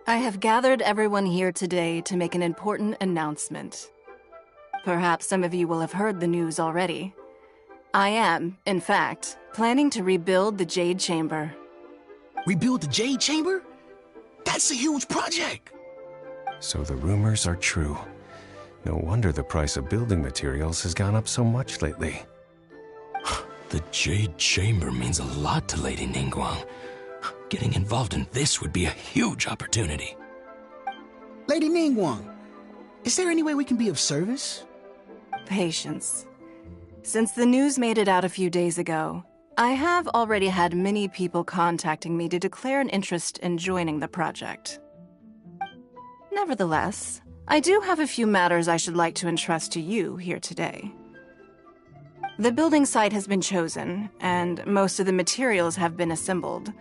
I have gathered everyone here today to make an important announcement. Perhaps some of you will have heard the news already. I am, in fact, planning to rebuild the Jade Chamber. Rebuild the Jade Chamber? That's a huge project! So the rumors are true. No wonder the price of building materials has gone up so much lately. The Jade Chamber means a lot to Lady Ningguang. Getting involved in this would be a huge opportunity. Lady Ningguang, is there any way we can be of service? Patience. Since the news made it out a few days ago, I have already had many people contacting me to declare an interest in joining the project. Nevertheless, I do have a few matters I should like to entrust to you here today. The building site has been chosen, and most of the materials have been assembled.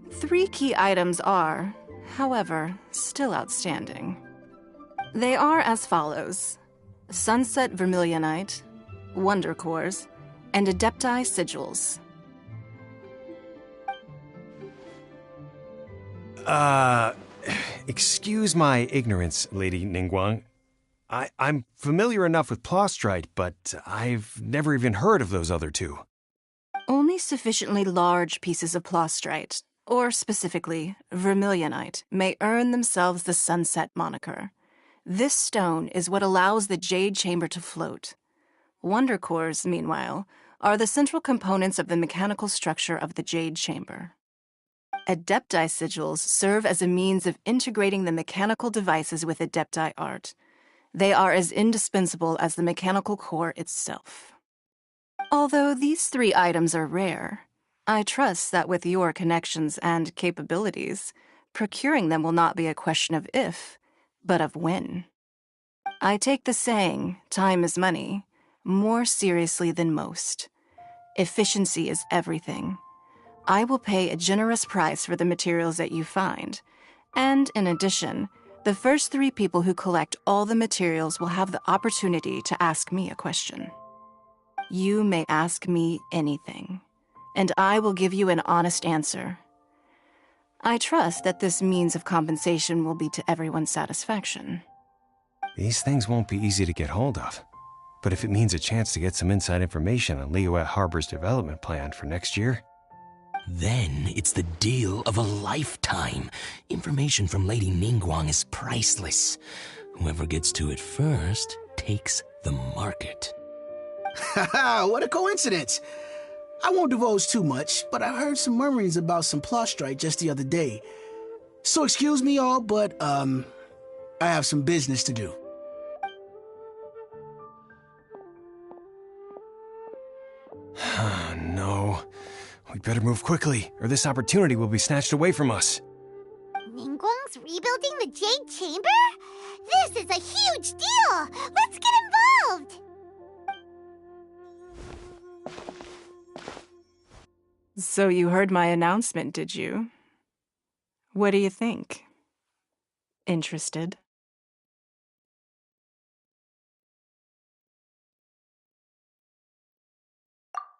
3 key items are, however, still outstanding. They are as follows: Sunset Vermilionite, Wonder Cores, and Adepti Sigils. Excuse my ignorance, Lady Ningguang. I'm familiar enough with Plostrite, but I've never even heard of those other 2. Only sufficiently large pieces of Plostrite, or specifically Vermilionite, may earn themselves the Sunset moniker. This stone is what allows the Jade Chamber to float. Wonder Cores, meanwhile, are the central components of the mechanical structure of the Jade Chamber. Adepti Sigils serve as a means of integrating the mechanical devices with Adepti art. They are as indispensable as the mechanical core itself. Although these 3 items are rare, I trust that with your connections and capabilities, procuring them will not be a question of if, but of when. I take the saying, time is money, more seriously than most. Efficiency is everything. I will pay a generous price for the materials that you find, and in addition, the first 3 people who collect all the materials will have the opportunity to ask me a question. You may ask me anything, and I will give you an honest answer. I trust that this means of compensation will be to everyone's satisfaction. These things won't be easy to get hold of. But if it means a chance to get some inside information on Liyuet Harbor's development plan for next year... Then it's the deal of a lifetime. Information from Lady Ningguang is priceless. Whoever gets to it first takes the market. Haha, what a coincidence! I won't divulge too much, but I heard some murmurings about some Plostrite just the other day. So excuse me all, but, I have some business to do. No. We'd better move quickly, or this opportunity will be snatched away from us. Ningguang's rebuilding the Jade Chamber? This is a huge deal! Let's get involved! So you heard my announcement, did you? What do you think? Interested?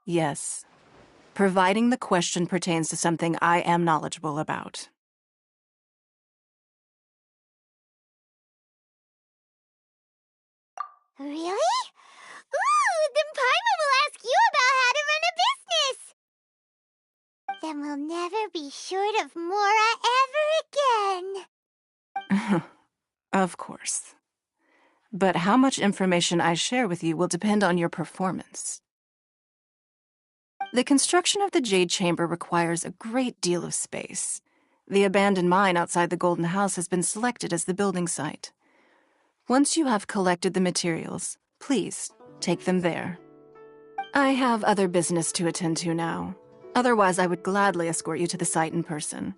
Yes. Providing the question pertains to something I am knowledgeable about. Really? Ooh, then Paimon will ask you about how to run a business! Then we'll never be short of Mora ever again. Of course. But how much information I share with you will depend on your performance. The construction of the Jade Chamber requires a great deal of space. The abandoned mine outside the Golden House has been selected as the building site. Once you have collected the materials, please take them there. I have other business to attend to now. Otherwise, I would gladly escort you to the site in person.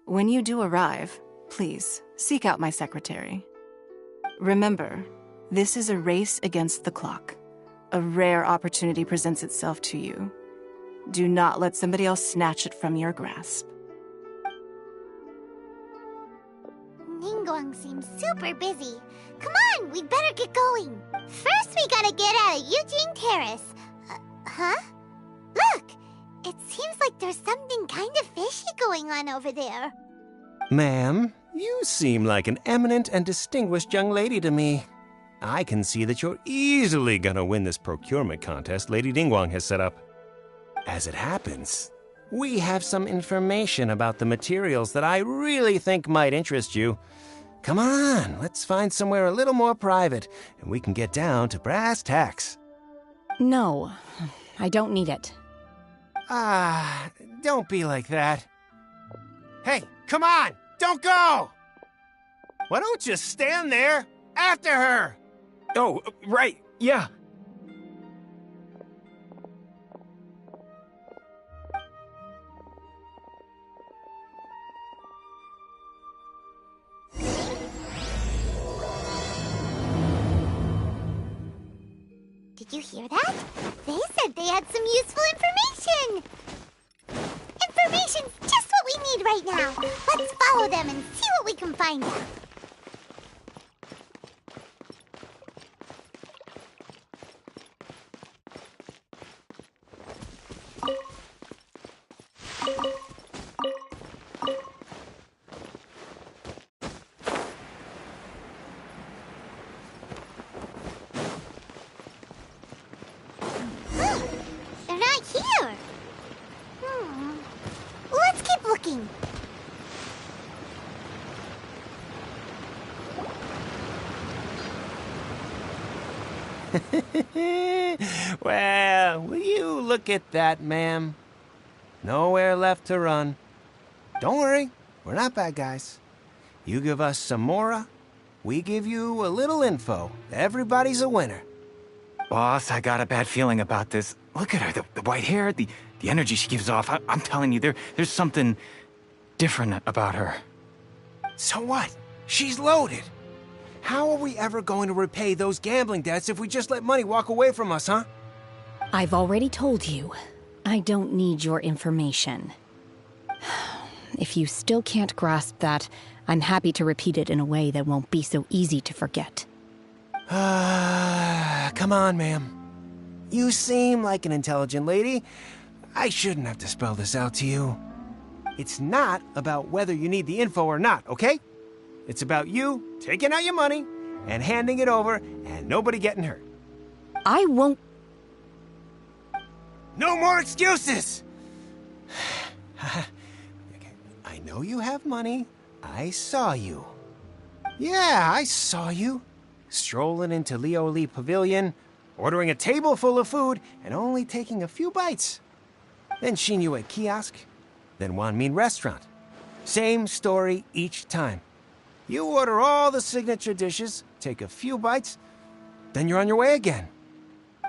When you do arrive, please seek out my secretary. Remember, this is a race against the clock. A rare opportunity presents itself to you. Do not let somebody else snatch it from your grasp. Ningguang seems super busy. Come on, we'd better get going. First, we gotta get out of Eugene Terrace. Huh? Look! It seems like there's something kind of fishy going on over there. Ma'am, you seem like an eminent and distinguished young lady to me. I can see that you're easily gonna win this procurement contest Lady Ningguang has set up. As it happens, we have some information about the materials that I really think might interest you. Come on, let's find somewhere a little more private, and we can get down to brass tacks. No, I don't need it. Don't be like that. Hey, come on! Don't go! Why don't you stand there after her? Oh, right, yeah. Did you hear that? They said they had some useful information! Information's just what we need right now. Let's follow them and see what we can find out. They're not here. Let's keep looking. Well, will you look at that, ma'am? Nowhere left to run. Don't worry, we're not bad guys. You give us some mora, we give you a little info. Everybody's a winner. Boss, I got a bad feeling about this. Look at her, the white hair, the energy she gives off. I'm telling you, there's something different about her. So what? She's loaded. How are we ever going to repay those gambling debts if we just let money walk away from us, huh? I've already told you, I don't need your information. If you still can't grasp that, I'm happy to repeat it in a way that won't be so easy to forget. Come on, ma'am. You seem like an intelligent lady. I shouldn't have to spell this out to you. It's not about whether you need the info or not, okay? It's about you taking out your money and handing it over and nobody getting hurt. I won't... No more excuses! I know you have money. I saw you. Yeah, I saw you. Strolling into Leo Lee Pavilion, ordering a table full of food, and only taking a few bites. Then Shin Yu at kiosk, then Wanmin restaurant. Same story each time. You order all the signature dishes, take a few bites, then you're on your way again.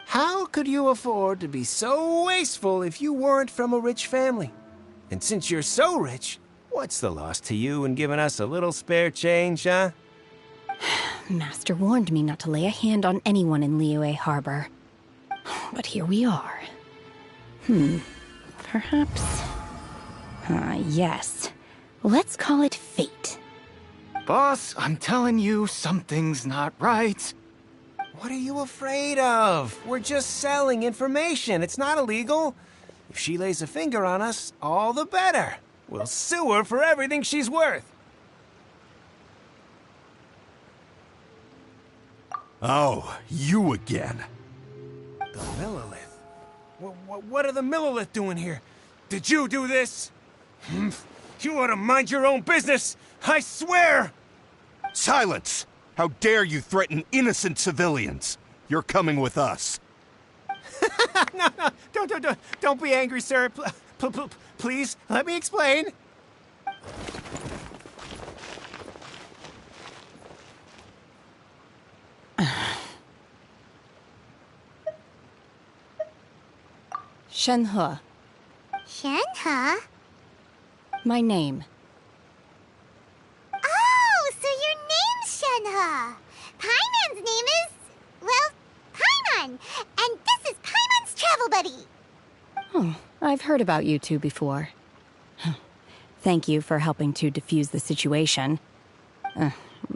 How could you afford to be so wasteful if you weren't from a rich family? And since you're so rich, what's the loss to you in giving us a little spare change, huh? Master warned me not to lay a hand on anyone in Liyue Harbor. But here we are. Perhaps... yes. Let's call it fate. Boss, I'm telling you, something's not right. What are you afraid of? We're just selling information. It's not illegal. If she lays a finger on us, all the better. We'll sue her for everything she's worth. Oh, you again. The Millilith. What are the Millilith doing here? Did you do this? You ought to mind your own business. I swear! Silence! How dare you threaten innocent civilians? You're coming with us. No, don't be angry, sir. Please, let me explain. Shenhe, Shenhe? my name. Oh, so your name's Shenhe. Paimon's name is, well, Paimon. And this is Paimon's travel buddy. Oh, I've heard about you two before. Thank you for helping to defuse the situation.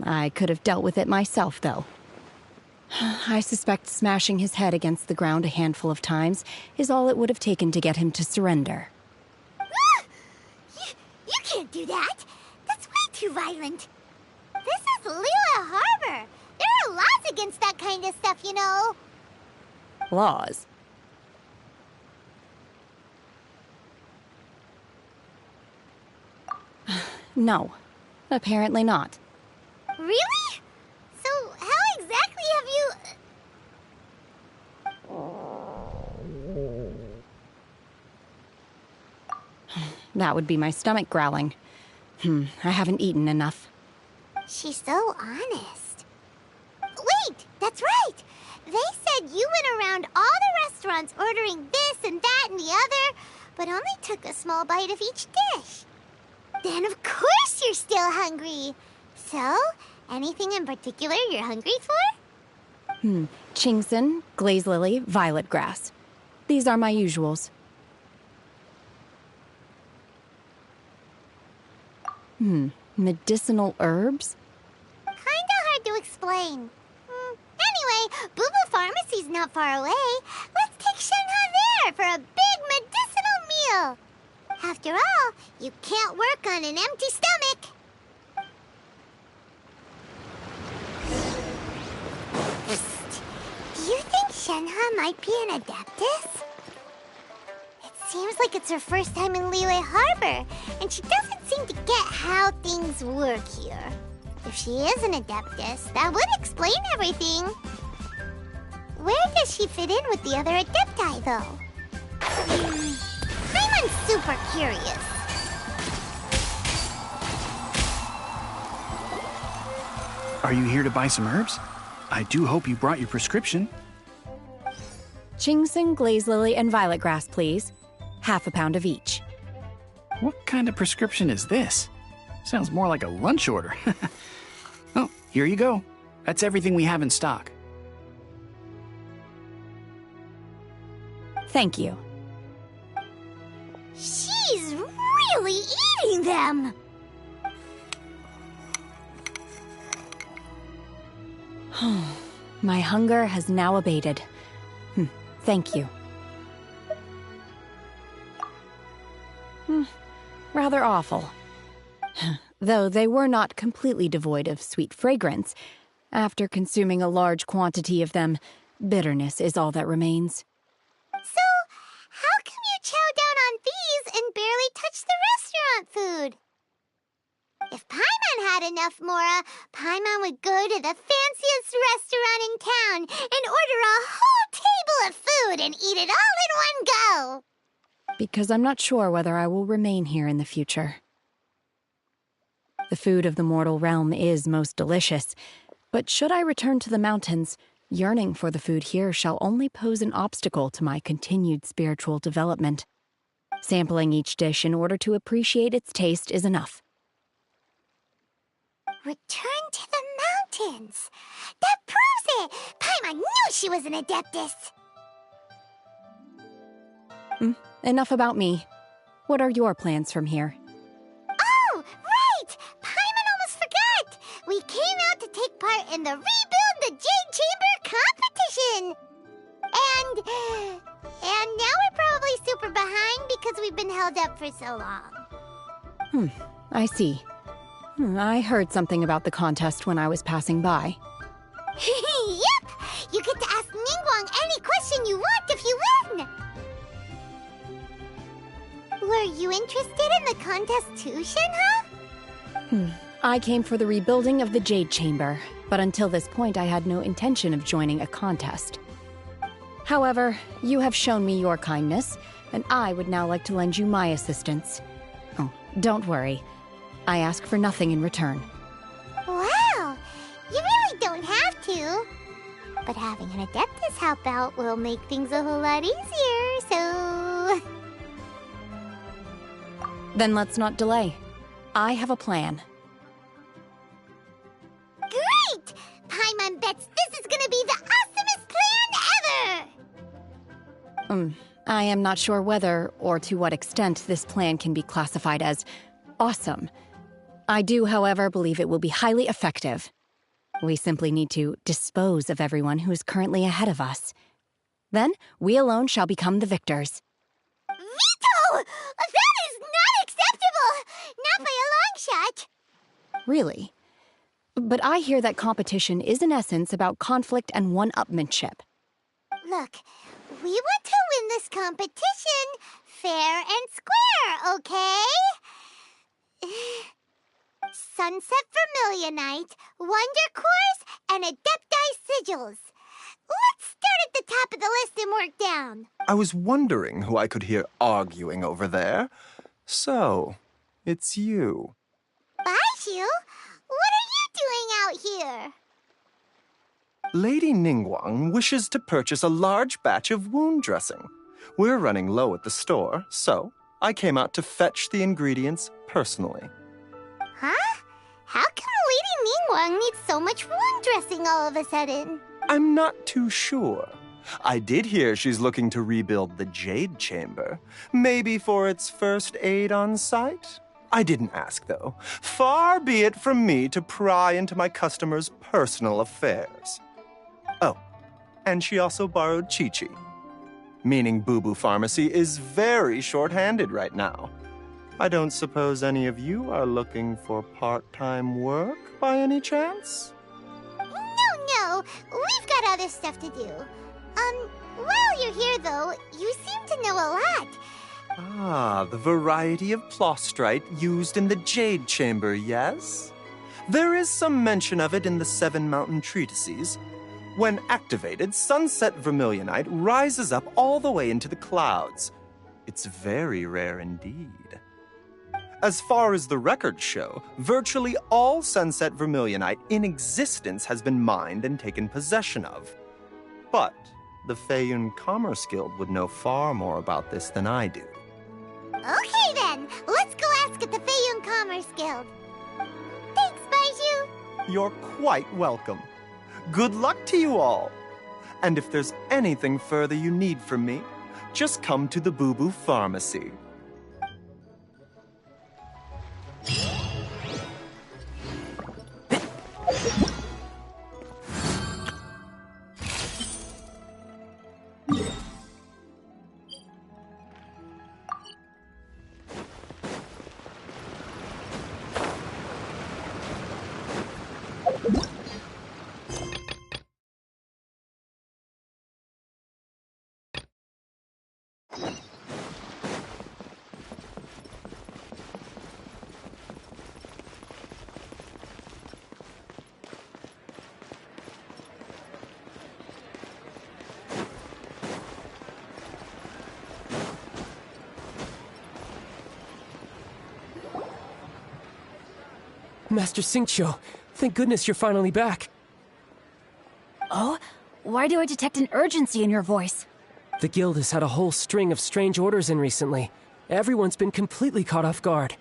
I could have dealt with it myself, though. I suspect smashing his head against the ground a handful of times is all it would have taken to get him to surrender. You can't do that. That's way too violent. This is Lila Harbor. There are laws against that kind of stuff, you know. Laws? No, apparently not. Really? So how exactly have you... That would be my stomach growling. I haven't eaten enough. She's so honest. Wait, that's right. They said you went around all the restaurants ordering this and that and the other, but only took a small bite of each dish. Then of course you're still hungry. So, anything in particular you're hungry for? Chingson, glaze lily, violet grass. These are my usuals. Medicinal herbs? Kinda hard to explain. Anyway, Booba Pharmacy's not far away. Let's take Shenhe there for a big medicinal meal. After all, you can't work on an empty stomach. Psst. Do you think Shenhe might be an Adeptus? It seems like it's her first time in Liyue Harbor, and she doesn't seem to get how things work here. If she is an Adeptus, that would explain everything. Where does she fit in with the other Adepti, though? I'm super curious. Are you here to buy some herbs? I do hope you brought your prescription. Chingson, glaze lily, and violet grass, please. Half a pound of each. What kind of prescription is this? Sounds more like a lunch order. Oh, here you go. That's everything we have in stock. Thank you. She's really eating them! My hunger has now abated. Thank you. Rather awful. Though they were not completely devoid of sweet fragrance. After consuming a large quantity of them, bitterness is all that remains. So, how come you chow down on these and barely touch the restaurant food? If Paimon had enough Mora, Paimon would go to the fanciest restaurant in town and order a whole table of food and eat it all in one go. Because I'm not sure whether I will remain here in the future. The food of the mortal realm is most delicious, but should I return to the mountains, yearning for the food here shall only pose an obstacle to my continued spiritual development. Sampling each dish in order to appreciate its taste is enough. Return to the mountains. That proves it. Paimon knew she was an Adeptus. Enough about me. What are your plans from here? Oh, right! Paimon almost forgot! We came out to take part in the Rebuild the Jade Chamber competition! And now we're probably super behind because we've been held up for so long. I see. I heard something about the contest when I was passing by. Yep! You get to ask Ningguang any question you want if you win! Were you interested in the contest too, Shenhe? I came for the rebuilding of the Jade Chamber, but until this point I had no intention of joining a contest. However, you have shown me your kindness, and I would now like to lend you my assistance. Oh, don't worry. I ask for nothing in return. Wow! You really don't have to. But having an Adeptus help out will make things a whole lot easier, so... Then let's not delay. I have a plan. Great! Paimon bets this is gonna be the awesomest plan ever! I am not sure whether or to what extent this plan can be classified as awesome. I do, however, believe it will be highly effective. We simply need to dispose of everyone who is currently ahead of us. Then, we alone shall become the victors. Veto! That is not acceptable! Not by a long shot! Really? But I hear that competition is in essence about conflict and one-upmanship. Look, we want to win this competition fair and square, okay? Sunset Vermilionite, Wonder Cores, and Adepti Sigils. Let's start at the top of the list and work down. I was wondering who I could hear arguing over there. So, it's you. Baiju? What are you doing out here? Lady Ningguang wishes to purchase a large batch of wound dressing. We're running low at the store, so I came out to fetch the ingredients personally. Huh? How come Lady Ningguang needs so much wound dressing all of a sudden? I'm not too sure. I did hear she's looking to rebuild the Jade Chamber. Maybe for its first aid on site? I didn't ask, though. Far be it from me to pry into my customers' personal affairs. Oh, and she also borrowed Chi-Chi. Meaning Boo Boo Pharmacy is very short-handed right now. I don't suppose any of you are looking for part-time work by any chance? No, we've got other stuff to do. While you're here, though, you seem to know a lot. Ah, the variety of plostrite used in the Jade Chamber, yes? There is some mention of it in the Seven Mountain Treatises. When activated, Sunset Vermilionite rises up all the way into the clouds. It's very rare indeed. As far as the records show, virtually all Sunset Vermilionite in existence has been mined and taken possession of. But the Feiyun Commerce Guild would know far more about this than I do. Okay then, let's go ask at the Feiyun Commerce Guild. Thanks, Baiju. You're quite welcome. Good luck to you all. And if there's anything further you need from me, just come to the Boo Boo Pharmacy. Master Xingqiu, thank goodness you're finally back. Oh? Why do I detect an urgency in your voice? The guild has had a whole string of strange orders in recently. Everyone's been completely caught off guard.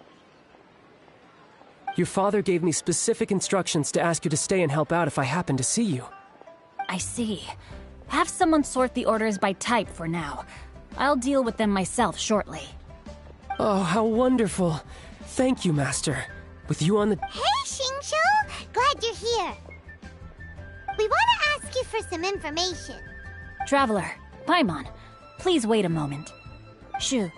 Your father gave me specific instructions to ask you to stay and help out if I happen to see you. I see. Have someone sort the orders by type for now. I'll deal with them myself shortly. Oh, how wonderful. Thank you, Master. With you on the... Hey, Xingqiu! Glad you're here. We want to ask you for some information. Traveler, Paimon, please wait a moment. Shu,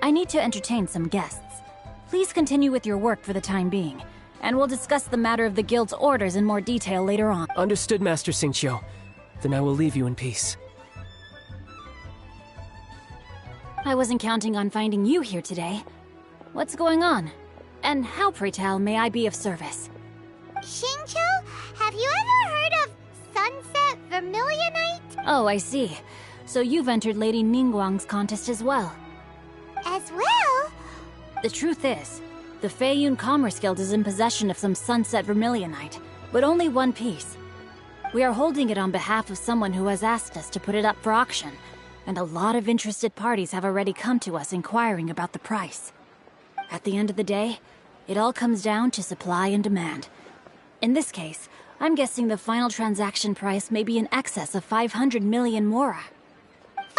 I need to entertain some guests. Please continue with your work for the time being, and we'll discuss the matter of the guild's orders in more detail later on. Understood, Master Xingqiu. Then I will leave you in peace. I wasn't counting on finding you here today. What's going on? And how, pray tell, may I be of service? Xingqiu, have you ever heard of Sunset Vermilionite? Oh, I see. So you've entered Lady Ningguang's contest as well. As well? The truth is, the Feiyun Commerce Guild is in possession of some Sunset Vermilionite, but only one piece. We are holding it on behalf of someone who has asked us to put it up for auction, and a lot of interested parties have already come to us inquiring about the price. At the end of the day, it all comes down to supply and demand. In this case, I'm guessing the final transaction price may be in excess of 500 million mora. 500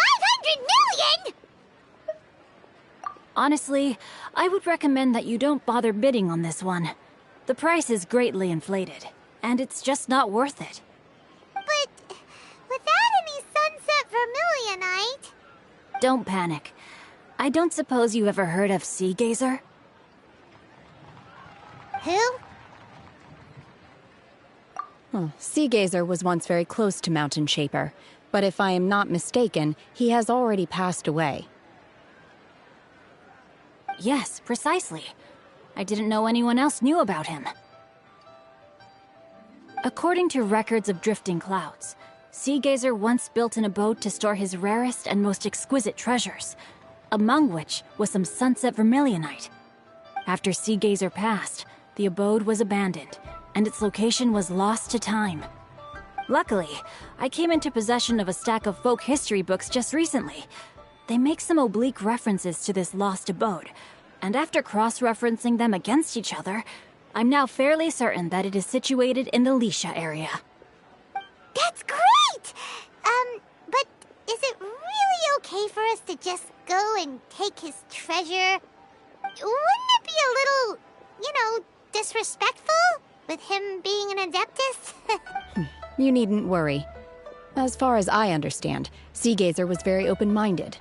million?! Honestly, I would recommend that you don't bother bidding on this one. The price is greatly inflated, and it's just not worth it. But without any Sunset Vermilionite... Don't panic. I don't suppose you ever heard of Sea Gazer? Who? Sea Gazer was once very close to Mountain Shaper, but if I am not mistaken, he has already passed away. Yes, precisely. I didn't know anyone else knew about him. According to records of drifting clouds, Sea Gazer once built an abode to store his rarest and most exquisite treasures, among which was some sunset vermilionite. After Sea Gazer passed, the abode was abandoned, and its location was lost to time. Luckily, I came into possession of a stack of folk history books just recently. They make some oblique references to this lost abode, and after cross-referencing them against each other, I'm now fairly certain that it is situated in the Lisha area. That's great! But is it really okay for us to just go and take his treasure? Wouldn't it be a little, disrespectful with him being an Adeptus? You needn't worry. As far as I understand, Sea Gazer was very open-minded.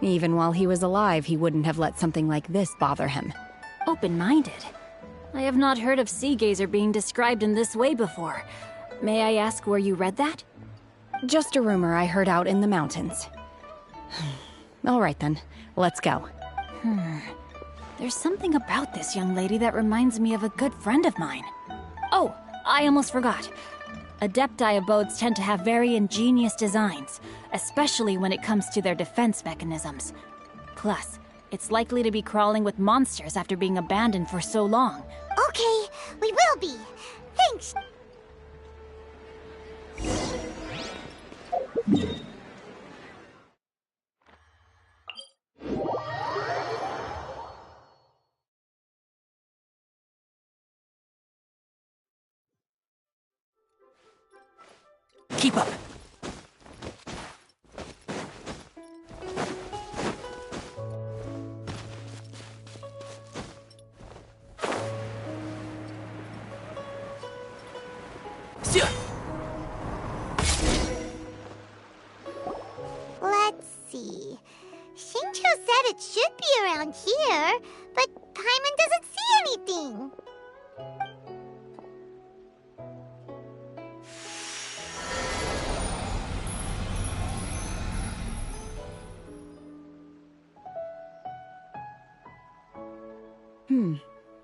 Even while he was alive, he wouldn't have let something like this bother him. Open-minded? I have not heard of Sea Gazer being described in this way before. May I ask where you read that? Just a rumor I heard out in the mountains. All right then, let's go. There's something about this young lady that reminds me of a good friend of mine. Oh, I almost forgot. Adepti abodes tend to have very ingenious designs, especially when it comes to their defense mechanisms. Plus, it's likely to be crawling with monsters after being abandoned for so long. Okay, we will be. Thanks. Keep up. Let's see. Shincho said it should be around here, but Paimon doesn't see anything.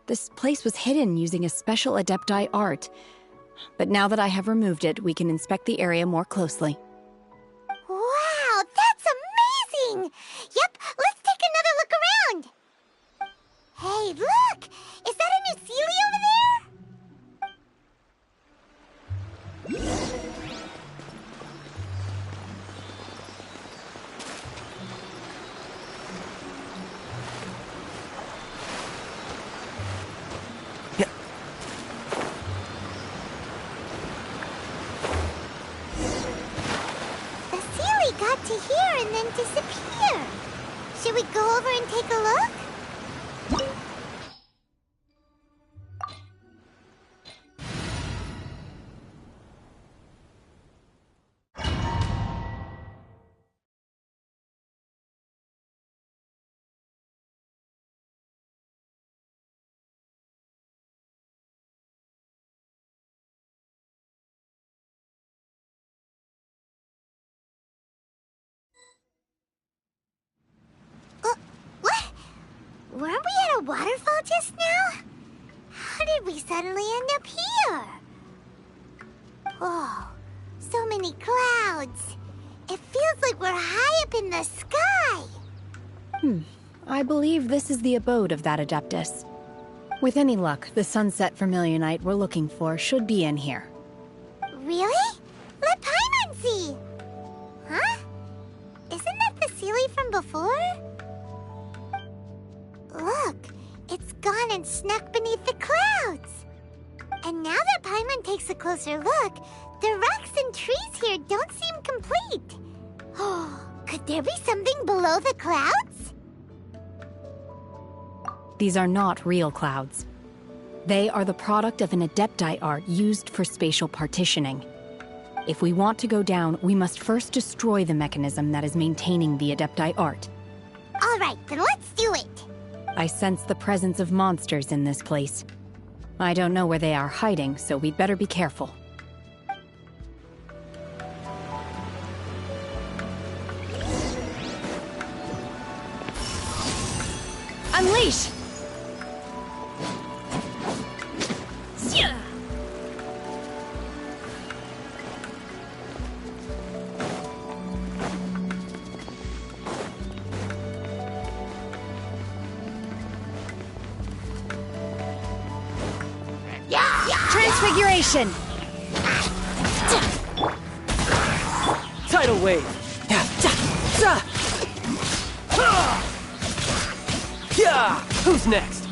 This place was hidden using a special Adepti art. But now that I have removed it, we can inspect the area more closely. Wow, that's amazing! Yep, let's take another look around. Hey, look! Is that a new Sealy over there? Got to here and then disappear. Should we go over and take a look? Weren't we at a waterfall just now? How did we suddenly end up here? Whoa, so many clouds. It feels like we're high up in the sky. I believe this is the abode of that Adeptus. With any luck, the sunset vermilionite we're looking for should be in here. Really? Let Paimon see. Huh? Isn't that the Sealy from before? Look, it's gone and snuck beneath the clouds. And now that Paimon takes a closer look, the rocks and trees here don't seem complete. Oh, could there be something below the clouds? These are not real clouds. They are the product of an Adepti art used for spatial partitioning. If we want to go down, we must first destroy the mechanism that is maintaining the Adepti art. All right, then let's do it. I sense the presence of monsters in this place. I don't know where they are hiding, so we'd better be careful. Unleash! Transfiguration! Tidal wave. Who's next?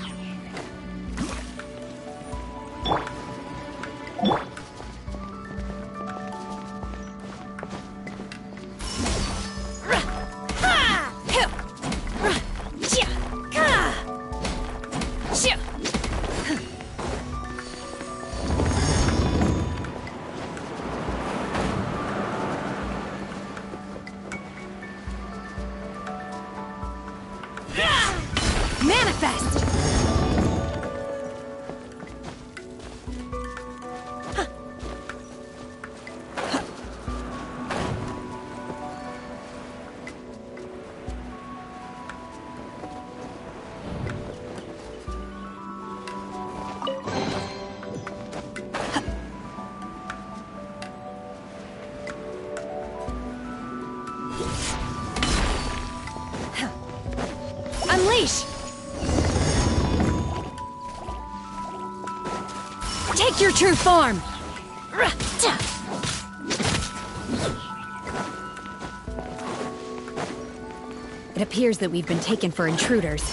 Manifest! Unleash! Take your true form! It appears that we've been taken for intruders.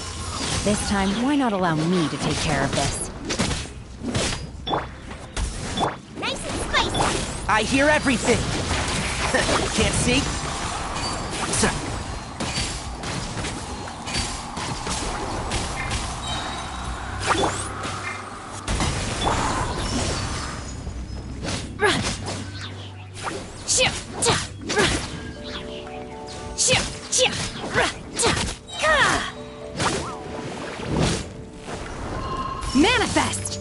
This time, why not allow me to take care of this? Nice and spicy. I hear everything. Can't see? Manifest!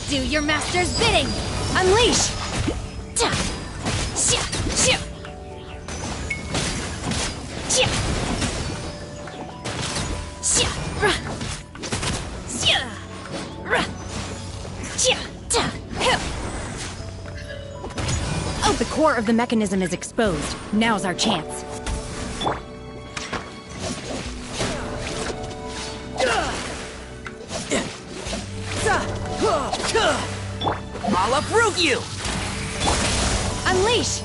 Do your master's bidding! Unleash! Oh, the core of the mechanism is exposed. Now's our chance. I'll uproot you! Unleash!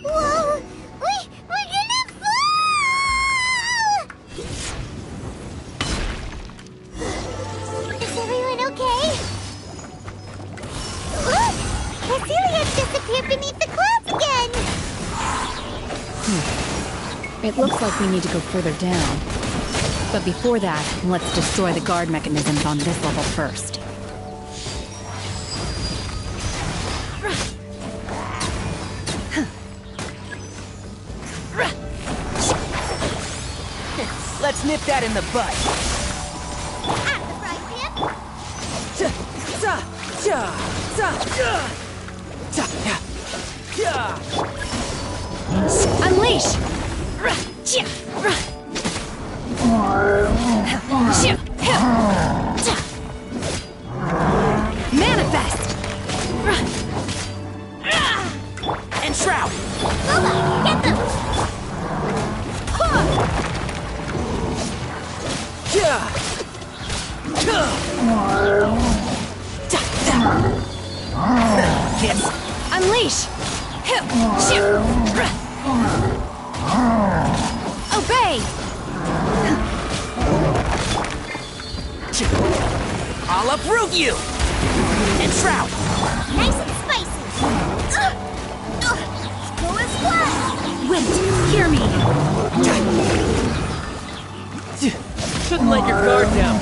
Whoa! We're gonna fall! Is everyone okay? Look! Cecilia disappeared beneath the clouds again! It looks like we need to go further down. But before that, let's destroy the guard mechanisms on this level first. Let's nip that in the butt. At the fry pan! Unleash! Manifest! And shroud! Boba, get them! Kiss! Unleash! Obey! I'll uproot you! And shroud! Nice and spicy! Go as blood! Wait, hear me! Shouldn't let your guard down.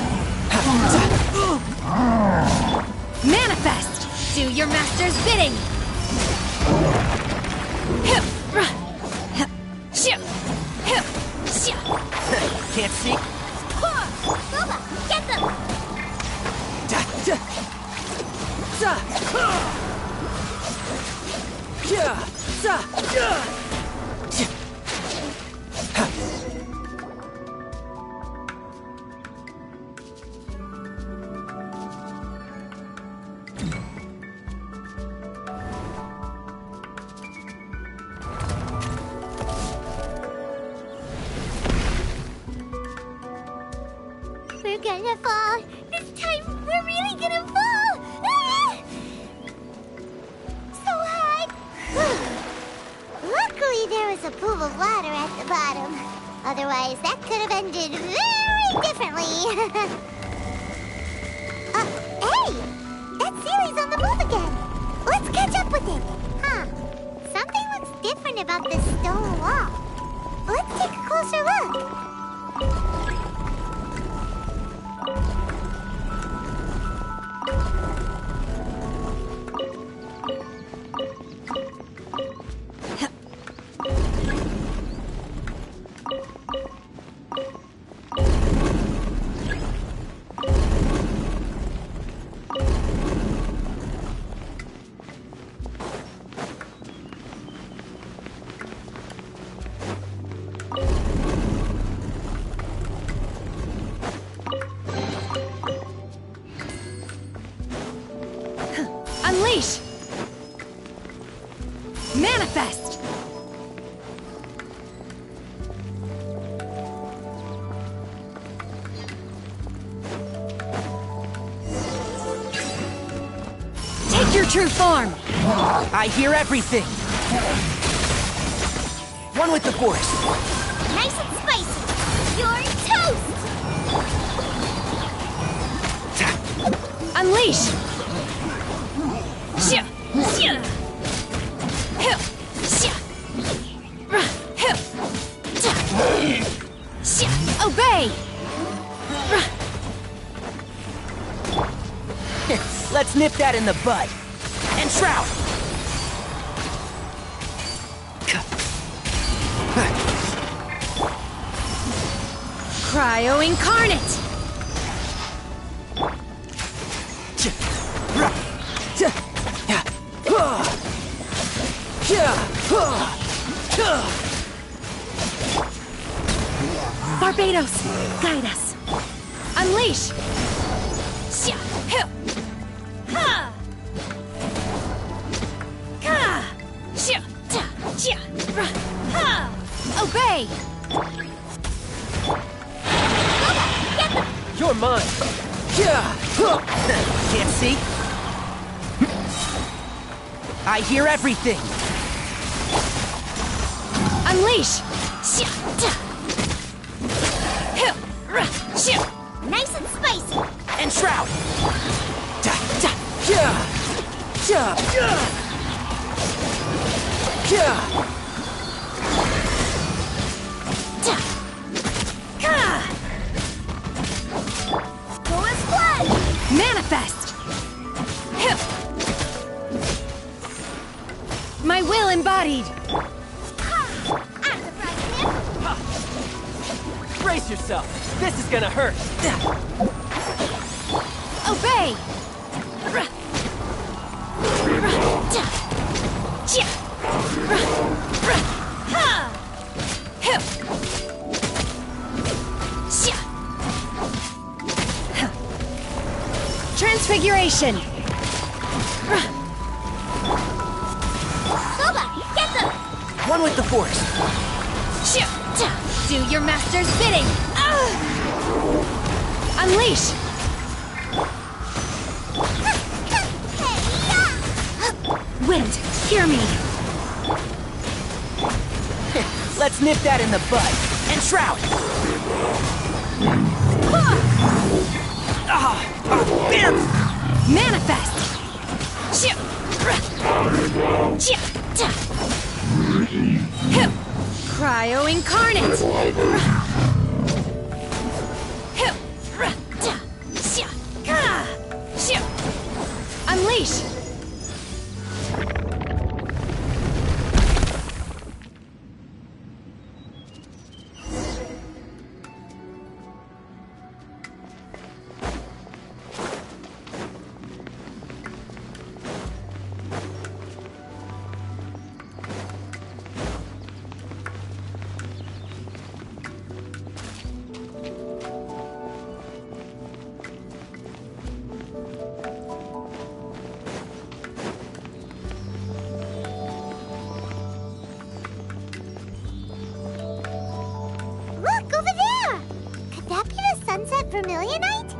Manifest! Do your master's bidding! Can't see? Boba, get them! We're gonna fall. This time, we're really gonna fall. Ah! So hard. Luckily, there was a pool of water at the bottom. Otherwise, that could have ended very differently. Hey! That Sealy's on the move again. Let's catch up with it. Huh. Something looks different about this stone wall. Let's take a closer look. Unleash! Manifest! Take your true form! I hear everything. One with the force. Nice and spicy. You're toast! Unleash! Obey! Let's nip that in the bud. And shroud! Cryo incarnate! Barbados, guide us. Unleash! Obey! You're mine. Can't see? I hear everything. Unleash! Nice and spicy. And shroud! Go as blood. Manifest! My will embodied! Brace yourself. This is gonna hurt. Obey! Transfiguration! Soba, get them! One with the force. Do your master's bidding! Unleash! Wind, hear me! Let's nip that in the bud. And shroud! Bam! Manifest! Cryo incarnate! Unleash! vermilionite?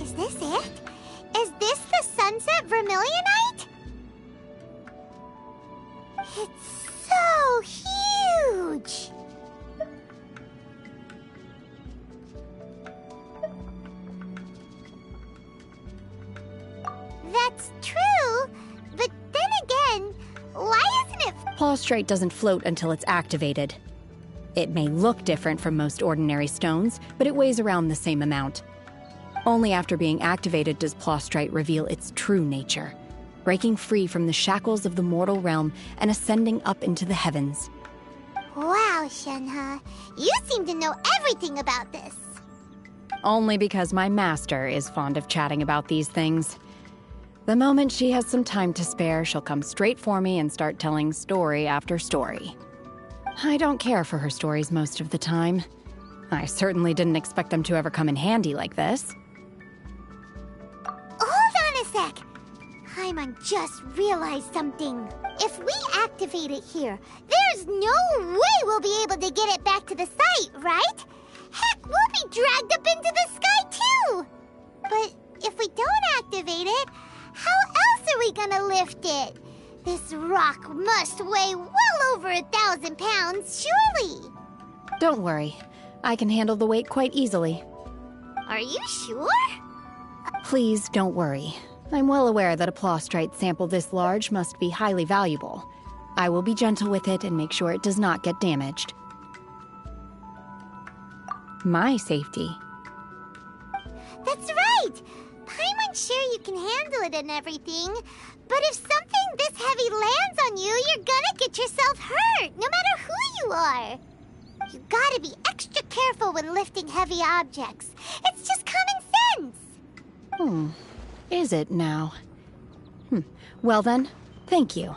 Is this it? Is this the sunset vermilionite? It's so huge! That's true, but then again, why isn't it... Plaustrite doesn't float until it's activated. It may look different from most ordinary stones, but it weighs around the same amount. Only after being activated does Plaustrite reveal its true nature, breaking free from the shackles of the mortal realm and ascending up into the heavens. Wow, Shenhe, you seem to know everything about this. Only because my master is fond of chatting about these things. The moment she has some time to spare, she'll come straight for me and start telling story after story. I don't care for her stories most of the time. I certainly didn't expect them to ever come in handy like this. Hold on a sec. Paimon just realized something. If we activate it here, there's no way we'll be able to get it back to the site, right? Heck, we'll be dragged up into the sky too! But if we don't activate it, how else are we gonna lift it? This rock must weigh well over 1,000 pounds, surely! Don't worry. I can handle the weight quite easily. Are you sure? Please don't worry. I'm well aware that a Plaustrite sample this large must be highly valuable. I will be gentle with it and make sure it does not get damaged. My safety. That's right! Paimon's sure you can handle it and everything, but if something this heavy lands on you, you're gonna get yourself hurt, no matter who you are. You gotta be extra careful when lifting heavy objects. It's just common sense. Is it now? Well then, thank you.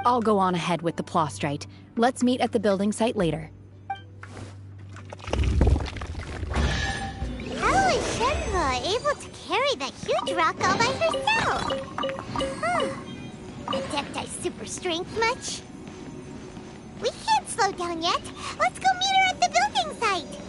I'll go on ahead with the Plaustrite. Let's meet at the building site later. How is Shenhe able to carry that huge rock all by herself? Adepti super strength much? We can't slow down yet. Let's go meet her at the building site.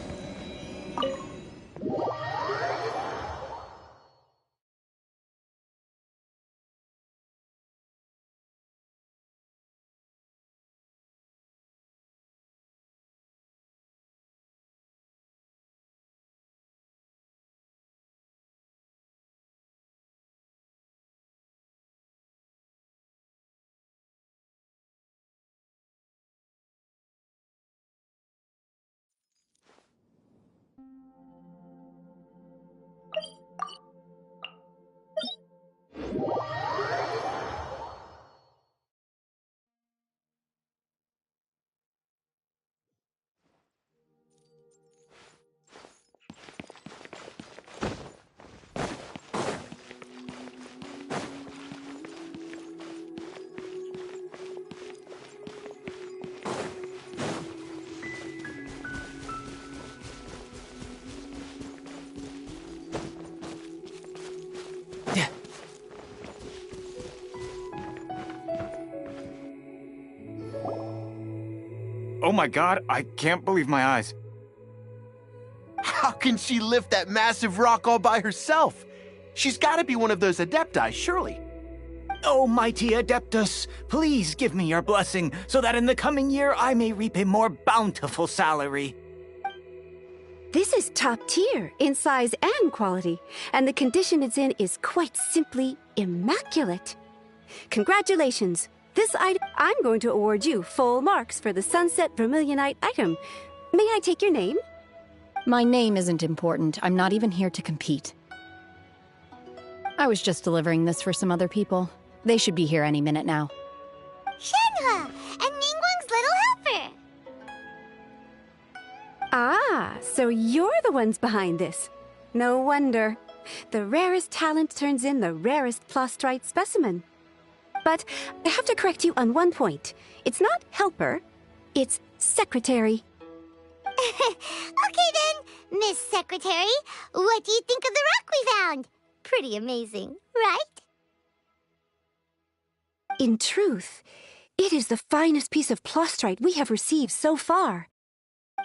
Oh my god, I can't believe my eyes. How can she lift that massive rock all by herself? She's gotta be one of those Adepti, surely. Oh, mighty Adeptus, please give me your blessing so that in the coming year I may reap a more bountiful salary. This is top tier in size and quality, and the condition it's in is quite simply immaculate. Congratulations. This item, I'm going to award you full marks for the Sunset Vermilionite item. May I take your name? My name isn't important. I'm not even here to compete. I was just delivering this for some other people. They should be here any minute now. Shenhua, and Ningguang's little helper. Ah, so you're the ones behind this. No wonder. The rarest talent turns in the rarest plastrite specimen. But I have to correct you on one point. It's not helper, it's secretary. Okay then, Miss Secretary, what do you think of the rock we found? Pretty amazing, right? In truth, it is the finest piece of plastrite we have received so far.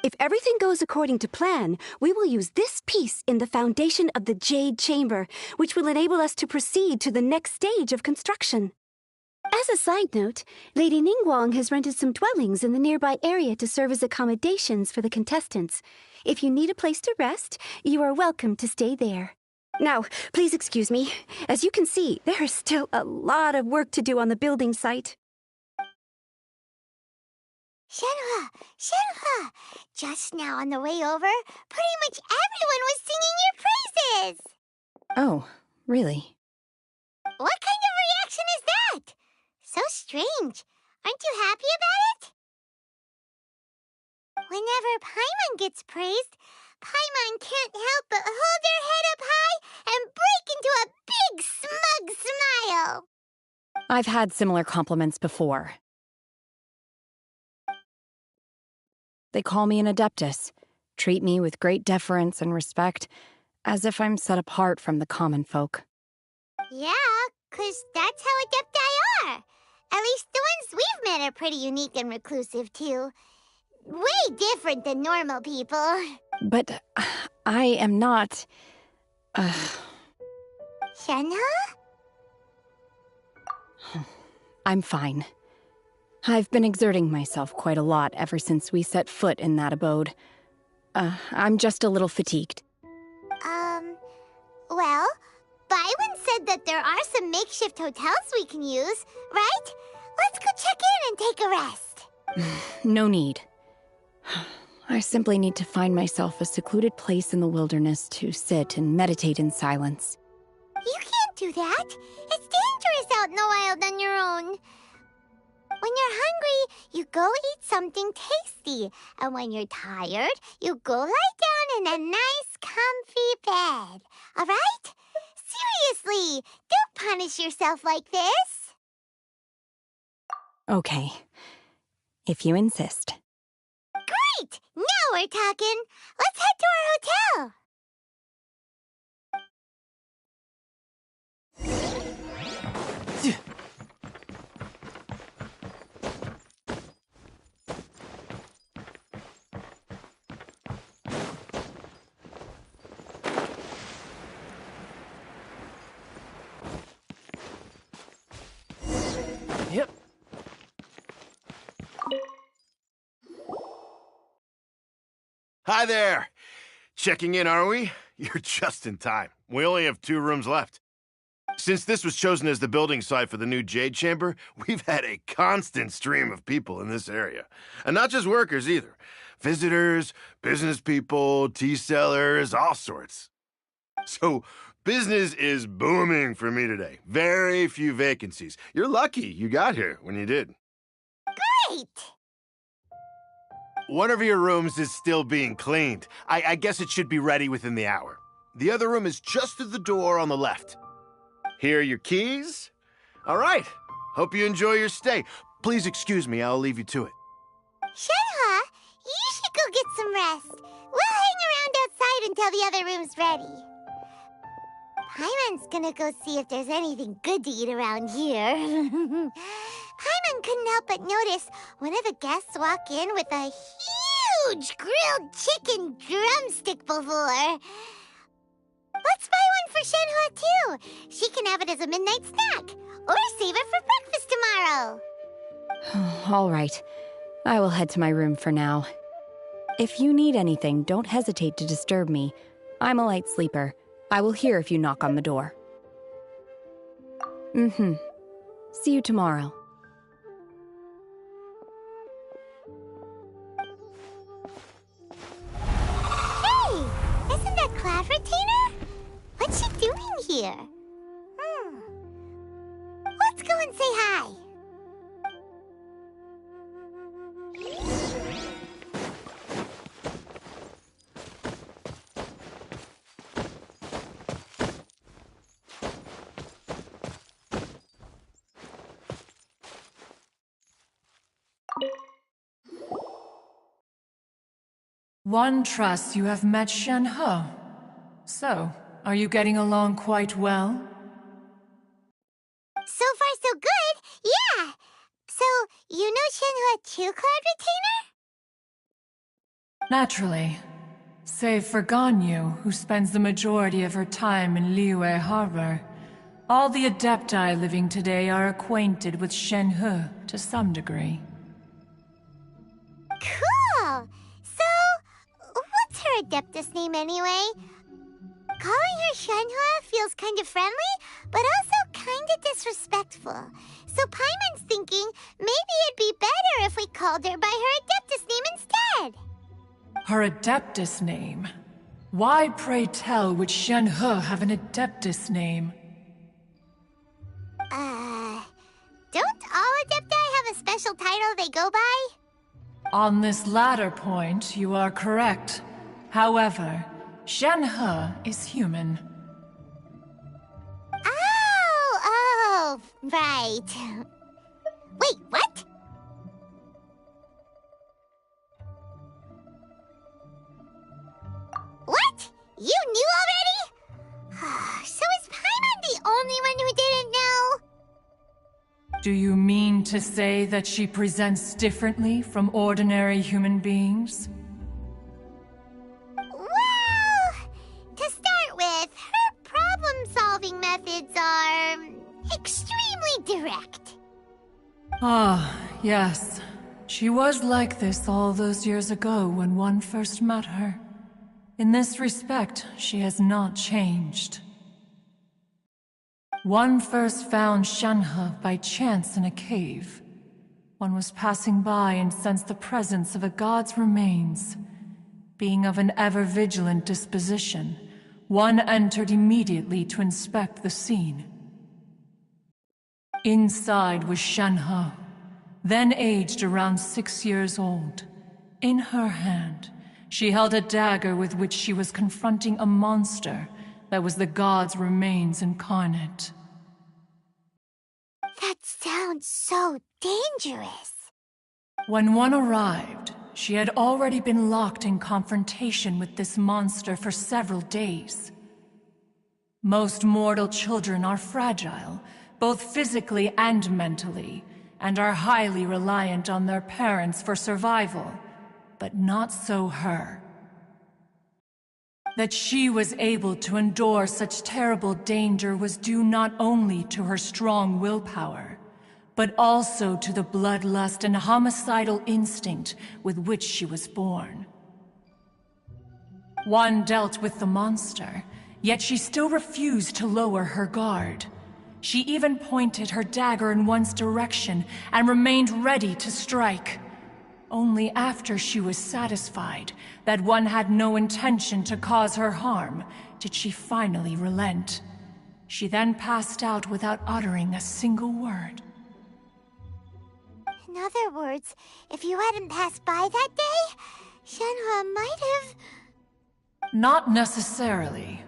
If everything goes according to plan, we will use this piece in the foundation of the Jade Chamber, which will enable us to proceed to the next stage of construction. As a side note, Lady Ningguang has rented some dwellings in the nearby area to serve as accommodations for the contestants. If you need a place to rest, you are welcome to stay there. Now, please excuse me. As you can see, there is still a lot of work to do on the building site. Shenhua, Shenhua! Just now on the way over, pretty much everyone was singing your praises! Oh, really? What kind of reaction is that? So strange. Aren't you happy about it? Whenever Paimon gets praised, Paimon can't help but hold her head up high and break into a big smug smile. I've had similar compliments before. They call me an adeptus, treat me with great deference and respect, as if I'm set apart from the common folk. Yeah, 'cause that's how adepti are. At least the ones we've met are pretty unique and reclusive, too. Way different than normal people. But I am not... Shenhua? I'm fine. I've been exerting myself quite a lot ever since we set foot in that abode. I'm just a little fatigued. Well, Byron said that there are some makeshift hotels we can use, right? Let's go check in and take a rest. No need. I simply need to find myself a secluded place in the wilderness to sit and meditate in silence. You can't do that. It's dangerous out in the wild on your own. When you're hungry, you go eat something tasty. And when you're tired, you go lie down in a nice, comfy bed. All right? Seriously, don't punish yourself like this. Okay. If you insist. Great! Now we're talking. Let's head to our hotel. Yep. Hi there! Checking in, are we? You're just in time. We only have 2 rooms left. Since this was chosen as the building site for the new Jade Chamber, we've had a constant stream of people in this area. And not just workers, either. Visitors, business people, tea sellers, all sorts. So, business is booming for me today. Very few vacancies. You're lucky you got here when you did. Great! One of your rooms is still being cleaned. I guess it should be ready within the hour. The other room is just through the door on the left. Here are your keys. All right. Hope you enjoy your stay. Please excuse me, I'll leave you to it. Shenhua, you should go get some rest. We'll hang around outside until the other room's ready. Paimon's gonna go see if there's anything good to eat around here. Paimon couldn't help but notice one of the guests walk in with a huge grilled chicken drumstick before. Let's buy one for Shenhua, too. She can have it as a midnight snack. Or save it for breakfast tomorrow. All right. I will head to my room for now. If you need anything, don't hesitate to disturb me. I'm a light sleeper. I will hear if you knock on the door. See you tomorrow. Hey! Isn't that Cloud Retainer? What's she doing here? Let's go and say hi. One trusts you have met Shen-He. So, are you getting along quite well? So far, so good. Yeah. So, you know Shen-He too, Cloud Retainer? Naturally. Save for Ganyu, who spends the majority of her time in Liyue Harbor. All the Adepti living today are acquainted with Shen-He to some degree. Cool! So, what's her Adeptus name anyway? Calling her Shen-He feels kind of friendly, but also kind of disrespectful. So Paimon's thinking maybe it'd be better if we called her by her Adeptus name instead. Her Adeptus name? Why, pray tell, would Shen-He have an Adeptus name? Don't all Adepti have a special title they go by? On this latter point, you are correct. However, Shen-He is human. Oh, right. Wait, what? What? You knew already? So is Paimon the only one who didn't know? Do you mean to say that she presents differently from ordinary human beings? Well, to start with, her problem-solving methods are extremely direct. Ah, yes. She was like this all those years ago when one first met her. In this respect, she has not changed. One first found Shen-He by chance in a cave. One was passing by and sensed the presence of a god's remains. Being of an ever-vigilant disposition, one entered immediately to inspect the scene. Inside was Shen-He, then aged around 6 years old. In her hand, she held a dagger with which she was confronting a monster that was the god's remains incarnate. That sounds so dangerous. When one arrived, she had already been locked in confrontation with this monster for several days. Most mortal children are fragile, both physically and mentally, and are highly reliant on their parents for survival, but not so her. That she was able to endure such terrible danger was due not only to her strong willpower, but also to the bloodlust and homicidal instinct with which she was born. One dealt with the monster, yet she still refused to lower her guard. She even pointed her dagger in one's direction and remained ready to strike. Only after she was satisfied that one had no intention to cause her harm did she finally relent. She then passed out without uttering a single word. In other words, if you hadn't passed by that day, Shen-He might have... Not necessarily.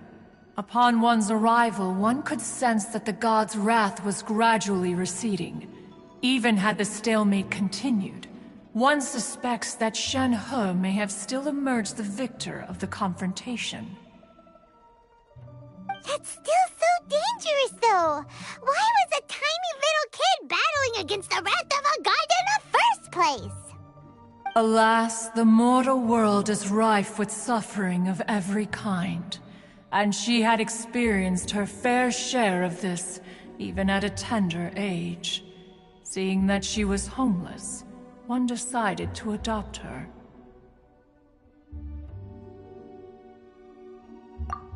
Upon one's arrival, one could sense that the god's wrath was gradually receding. Even had the stalemate continued, one suspects that Shen-He may have still emerged the victor of the confrontation. That's still so dangerous, though! Why was a tiny little kid battling against the wrath of a god in the first place? Alas, the mortal world is rife with suffering of every kind, and she had experienced her fair share of this, even at a tender age. Seeing that she was homeless, one decided to adopt her.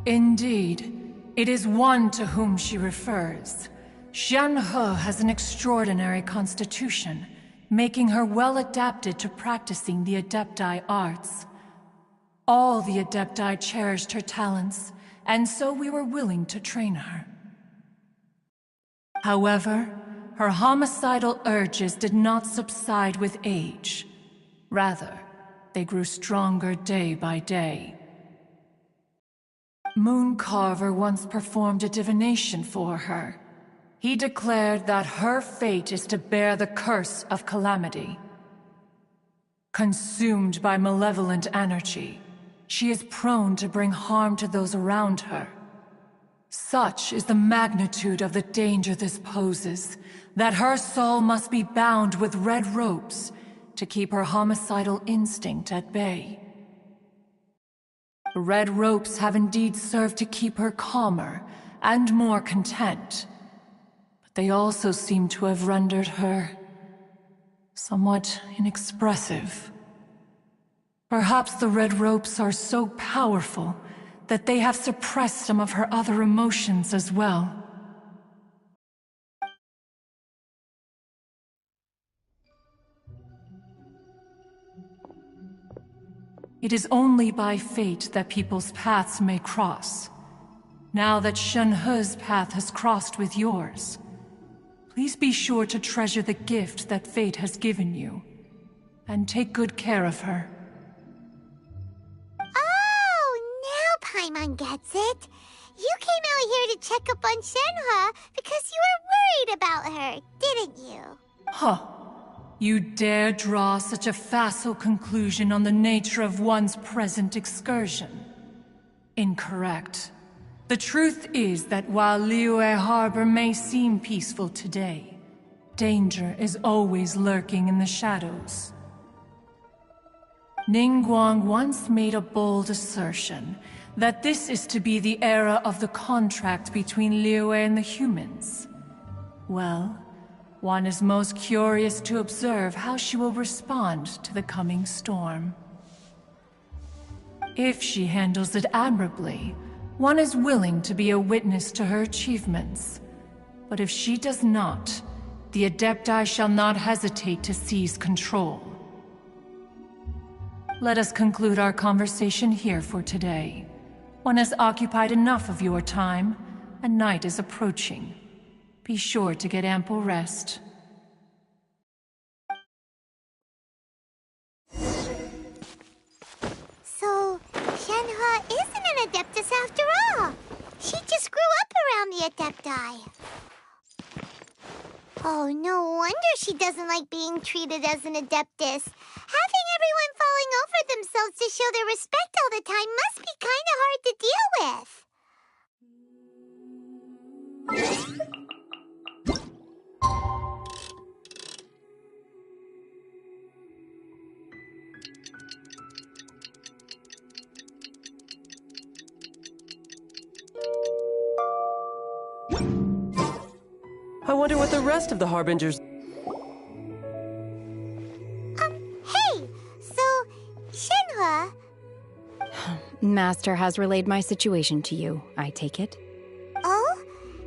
Indeed, it is one to whom she refers. Shen-He has an extraordinary constitution, making her well adapted to practicing the Adepti arts. All the Adepti cherished her talents, and so we were willing to train her. However, her homicidal urges did not subside with age. Rather, they grew stronger day by day. Mooncarver once performed a divination for her. He declared that her fate is to bear the curse of calamity. Consumed by malevolent energy, she is prone to bring harm to those around her. Such is the magnitude of the danger this poses, that her soul must be bound with red ropes to keep her homicidal instinct at bay. The red ropes have indeed served to keep her calmer and more content, but they also seem to have rendered her somewhat inexpressive. Perhaps the red ropes are so powerful that they have suppressed some of her other emotions as well. It is only by fate that people's paths may cross. Now that Shenhe's path has crossed with yours, please be sure to treasure the gift that fate has given you, and take good care of her. Oh, now Paimon gets it. You came out here to check up on Shenhe because you were worried about her, didn't you? Huh. You dare draw such a facile conclusion on the nature of one's present excursion? Incorrect. The truth is that while Liyue Harbor may seem peaceful today, danger is always lurking in the shadows. Ningguang once made a bold assertion that this is to be the era of the contract between Liyue and the humans. Well, one is most curious to observe how she will respond to the coming storm. If she handles it admirably, one is willing to be a witness to her achievements. But if she does not, the Adepti shall not hesitate to seize control. Let us conclude our conversation here for today. One has occupied enough of your time, and night is approaching. Be sure to get ample rest. So, Shenhe isn't an Adeptus after all. She just grew up around the Adepti. Oh, no wonder she doesn't like being treated as an Adeptus. Having everyone falling over themselves to show their respect all the time must be kind of hard to deal with. I wonder what the rest of the Harbingers... Hey! So, Shenhe... Master has relayed my situation to you, I take it. Oh?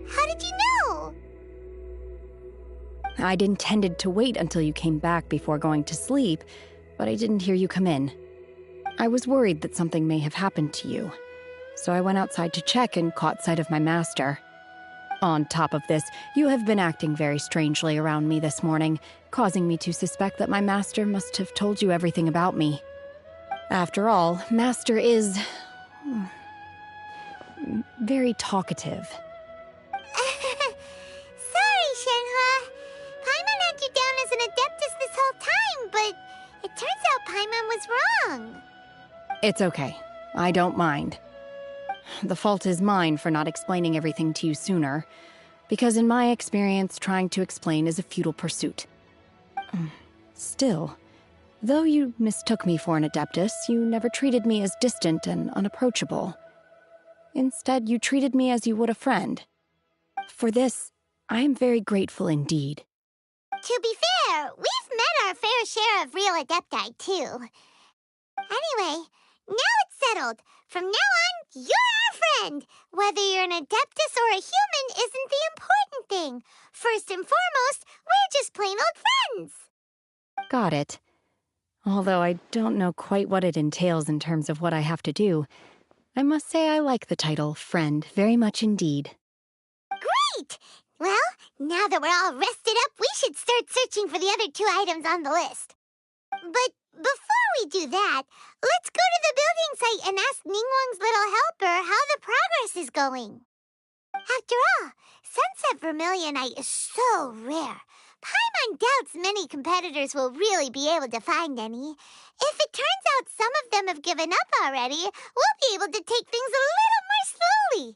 How did you know? I'd intended to wait until you came back before going to sleep, but I didn't hear you come in. I was worried that something may have happened to you, so I went outside to check and caught sight of my master. On top of this, you have been acting very strangely around me this morning, causing me to suspect that my master must have told you everything about me. After all, Master is... very talkative. Sorry, Shenhe. Paimon had you down as an Adeptus this whole time, but it turns out Paimon was wrong. It's okay. I don't mind. The fault is mine for not explaining everything to you sooner, because in my experience, trying to explain is a futile pursuit. Still, though you mistook me for an Adeptus, you never treated me as distant and unapproachable. Instead, you treated me as you would a friend. For this, I am very grateful indeed. To be fair, we've met our fair share of real Adepti, too. Anyway, now it's settled. From now on, you're our friend. Whether you're an Adeptus or a human isn't the important thing. First and foremost, we're just plain old friends. Got it. Although I don't know quite what it entails in terms of what I have to do, I must say I like the title friend very much indeed. Great! Well, now that we're all rested up, we should start searching for the other 2 items on the list. But before we do that, let's go to the building site and ask Ningguang's little helper how the progress is going. After all, sunset vermilionite is so rare. Paimon doubts many competitors will really be able to find any. If it turns out some of them have given up already, we'll be able to take things a little more slowly.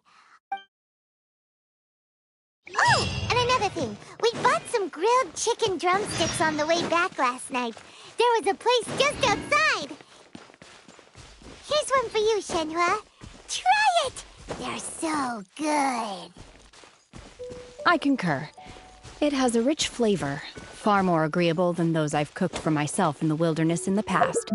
Oh, and another thing. We bought some grilled chicken drumsticks on the way back last night. There was a place just outside. Here's one for you, Shenhua. Try it! They're so good. I concur. It has a rich flavor, far more agreeable than those I've cooked for myself in the wilderness in the past.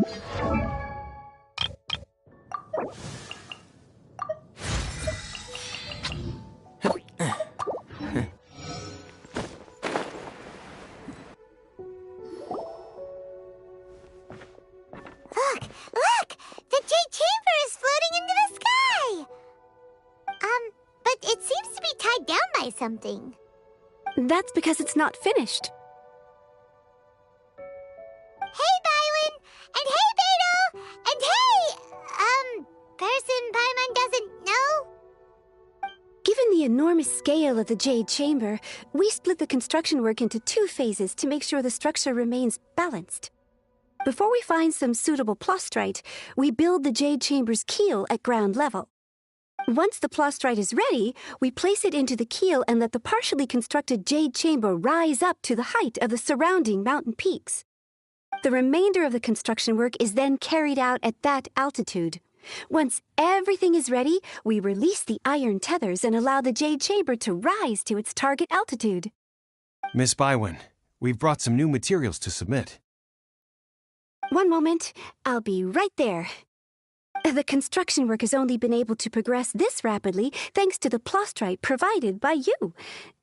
Look! The Jade Chamber is floating into the sky! But it seems to be tied down by something. That's because it's not finished. Hey, Bywin! And hey, Beto! And hey, person Paimon doesn't know? Given the enormous scale of the Jade Chamber, we split the construction work into 2 phases to make sure the structure remains balanced. Before we find some suitable plastrite, we build the Jade Chamber's keel at ground level. Once the plastrite is ready, we place it into the keel and let the partially constructed Jade Chamber rise up to the height of the surrounding mountain peaks. The remainder of the construction work is then carried out at that altitude. Once everything is ready, we release the iron tethers and allow the Jade Chamber to rise to its target altitude. Miss Bywin, we've brought some new materials to submit. One moment, I'll be right there. The construction work has only been able to progress this rapidly thanks to the plastrite provided by you.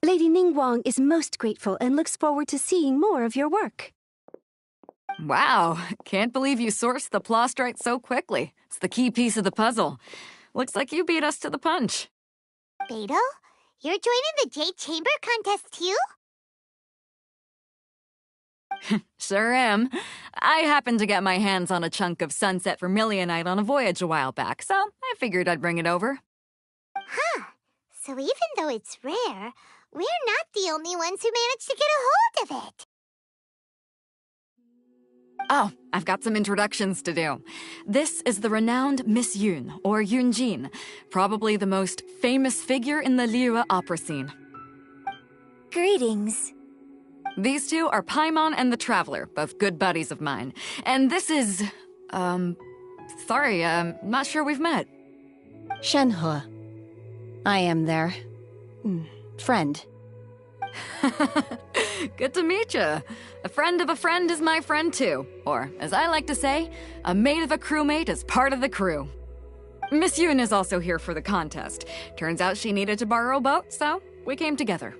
Lady Ningguang is most grateful and looks forward to seeing more of your work. Wow, can't believe you sourced the plastrite so quickly. It's the key piece of the puzzle. Looks like you beat us to the punch. Beto, you're joining the Jade Chamber contest too? Sure am. I happened to get my hands on a chunk of sunset vermilionite on a voyage a while back, so I figured I'd bring it over. Huh. So even though it's rare, we're not the only ones who managed to get a hold of it. Oh, I've got some introductions to do. This is the renowned Miss Yun, or Yunjin, probably the most famous figure in the Liyue opera scene. Greetings. These two are Paimon and the Traveler, both good buddies of mine. And this is... sorry, not sure we've met. Shenhua. I am their... friend. Good to meet you. A friend of a friend is my friend too. Or, as I like to say, a mate of a crewmate is part of the crew. Miss Yun is also here for the contest. Turns out she needed to borrow a boat, so we came together.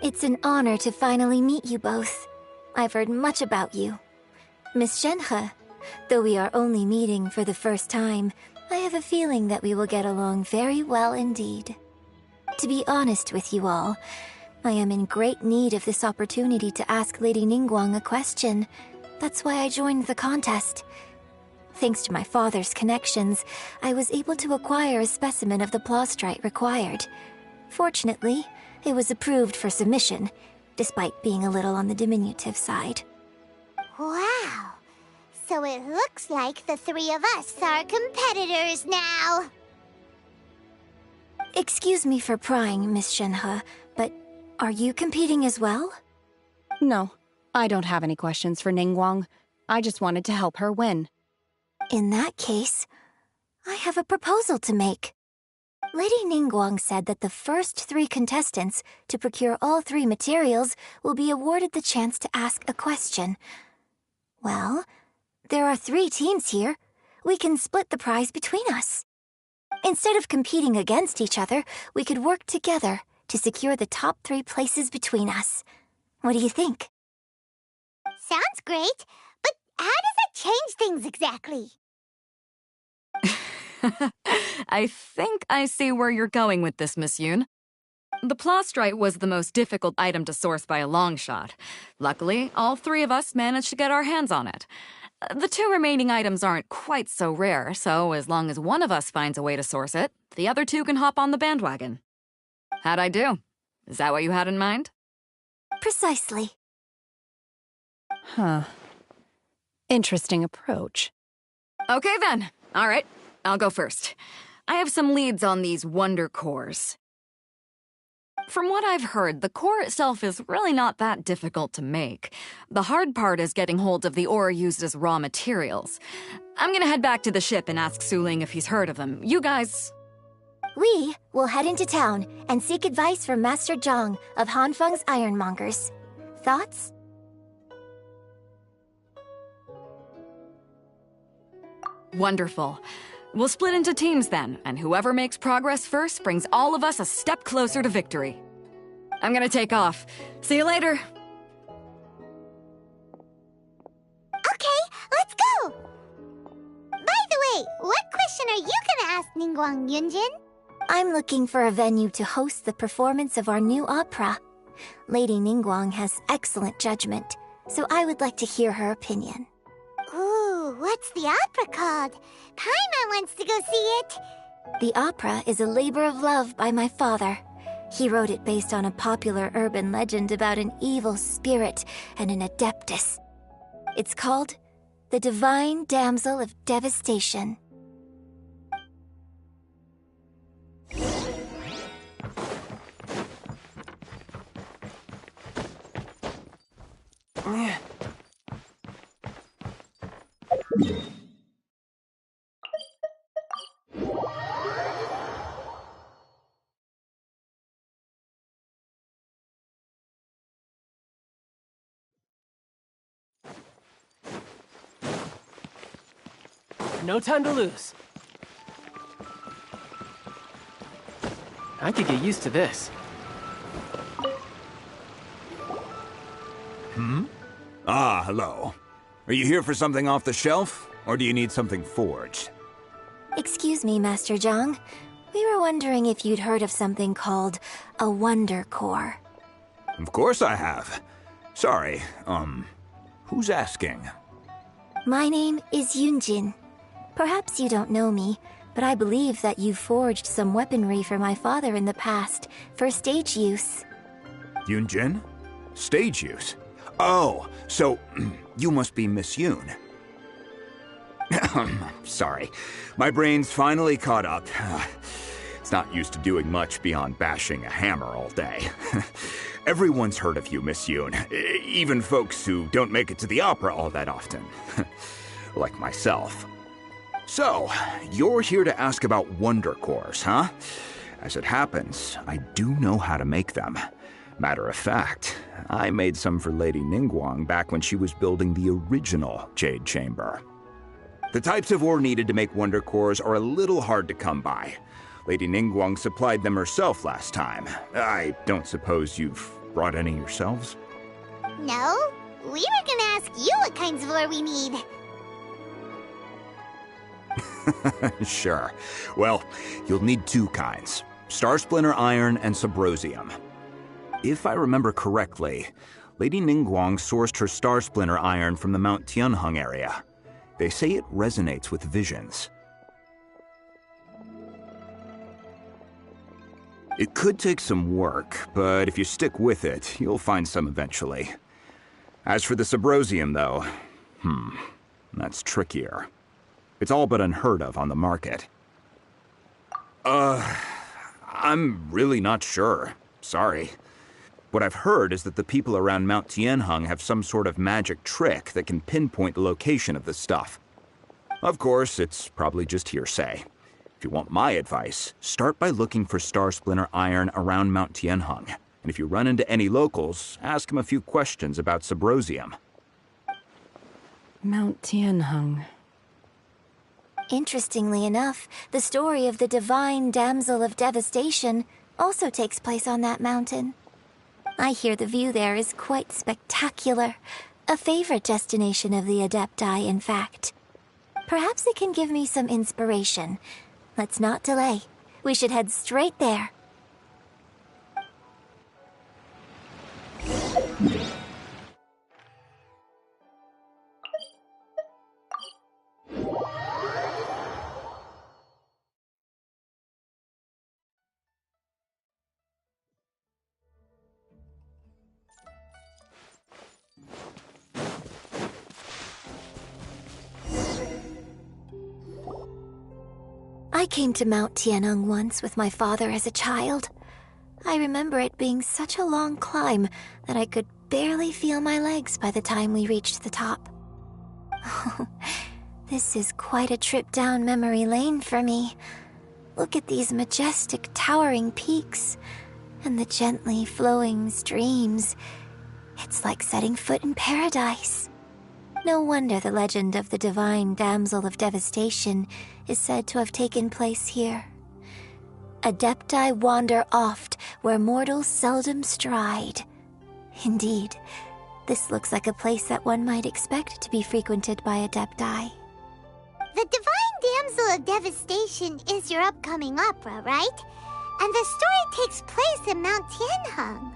It's an honor to finally meet you both. I've heard much about you. Miss Shenhe, though we are only meeting for the first time, I have a feeling that we will get along very well indeed. To be honest with you all, I am in great need of this opportunity to ask Lady Ningguang a question. That's why I joined the contest. Thanks to my father's connections, I was able to acquire a specimen of the plastrite required. Fortunately, it was approved for submission, despite being a little on the diminutive side. Wow! So it looks like the 3 of us are competitors now! Excuse me for prying, Miss Shenhe, but are you competing as well? No, I don't have any questions for Ningguang. I just wanted to help her win. In that case, I have a proposal to make. Lady Ningguang said that the first 3 contestants to procure all 3 materials will be awarded the chance to ask a question. Well, there are 3 teams here. We can split the prize between us. Instead of competing against each other, we could work together to secure the top 3 places between us. What do you think? Sounds great, but how does that change things exactly? I think I see where you're going with this, Miss Yun. The plastrite was the most difficult item to source by a long shot. Luckily, all 3 of us managed to get our hands on it. The 2 remaining items aren't quite so rare, so as long as one of us finds a way to source it, the other 2 can hop on the bandwagon. How'd I do? Is that what you had in mind? Precisely. Huh. Interesting approach. Okay then. All right, I'll go first. I have some leads on these wonder cores. From what I've heard, the core itself is really not that difficult to make. The hard part is getting hold of the ore used as raw materials. I'm gonna head back to the ship and ask Su-Ling if he's heard of them. You guys... We will head into town and seek advice from Master Zhang of Hanfeng's Ironmongers. Thoughts? Wonderful. We'll split into teams then, and whoever makes progress first brings all of us a step closer to victory. I'm gonna take off. See you later. Okay, let's go! By the way, what question are you gonna ask Ningguang, Yunjin? I'm looking for a venue to host the performance of our new opera. Lady Ningguang has excellent judgment, so I would like to hear her opinion. Ooh, what's the opera called? Paimon wants to go see it. The opera is a labor of love by my father. He wrote it based on a popular urban legend about an evil spirit and an adeptus. It's called The Divine Damsel of Devastation. No time to lose. I could get used to this. Ah, hello. Are you here for something off the shelf, or do you need something forged? Excuse me, Master Zhang. We were wondering if you'd heard of something called a Wonder Core. Of course I have. Sorry, who's asking? My name is Yunjin. Perhaps you don't know me, but I believe that you forged some weaponry for my father in the past, for stage use. Yunjin? Stage use? Oh, so you must be Miss Yoon. Sorry, my brain's finally caught up. It's not used to doing much beyond bashing a hammer all day. Everyone's heard of you, Miss Yoon, even folks who don't make it to the opera all that often. Like myself. So, you're here to ask about wonder cores, huh? As it happens, I do know how to make them. Matter of fact, I made some for Lady Ningguang back when she was building the original Jade Chamber. The types of ore needed to make wonder cores are a little hard to come by. Lady Ningguang supplied them herself last time. I don't suppose you've brought any yourselves? No, we were gonna ask you what kinds of ore we need. Sure. Well, you'll need two kinds. Star Splinter Iron and Subrosium. If I remember correctly, Lady Ningguang sourced her Star Splinter Iron from the Mount Tianheng area. They say it resonates with visions. It could take some work, but if you stick with it, you'll find some eventually. As for the Subrosium, though, that's trickier. It's all but unheard of on the market. I'm really not sure. Sorry. What I've heard is that the people around Mount Tianheng have some sort of magic trick that can pinpoint the location of the stuff. Of course, it's probably just hearsay. If you want my advice, start by looking for Star Splinter Iron around Mount Tianheng. And if you run into any locals, ask them a few questions about Subrosium. Mount Tianheng. Interestingly enough, the story of the Divine Damsel of Devastation also takes place on that mountain. I hear the view there is quite spectacular. A favorite destination of the Adepti, in fact. Perhaps it can give me some inspiration. Let's not delay. We should head straight there. I came to Mount Tianeng once with my father as a child. I remember it being such a long climb that I could barely feel my legs by the time we reached the top. This is quite a trip down memory lane for me. Look at these majestic, towering peaks and the gently flowing streams. It's like setting foot in paradise. No wonder the legend of the divine damsel of devastation is said to have taken place here. Adepti wander oft where mortals seldom stride. Indeed, this looks like a place that one might expect to be frequented by Adepti. The Divine Damsel of Devastation is your upcoming opera, right? And the story takes place in Mount Tianheng.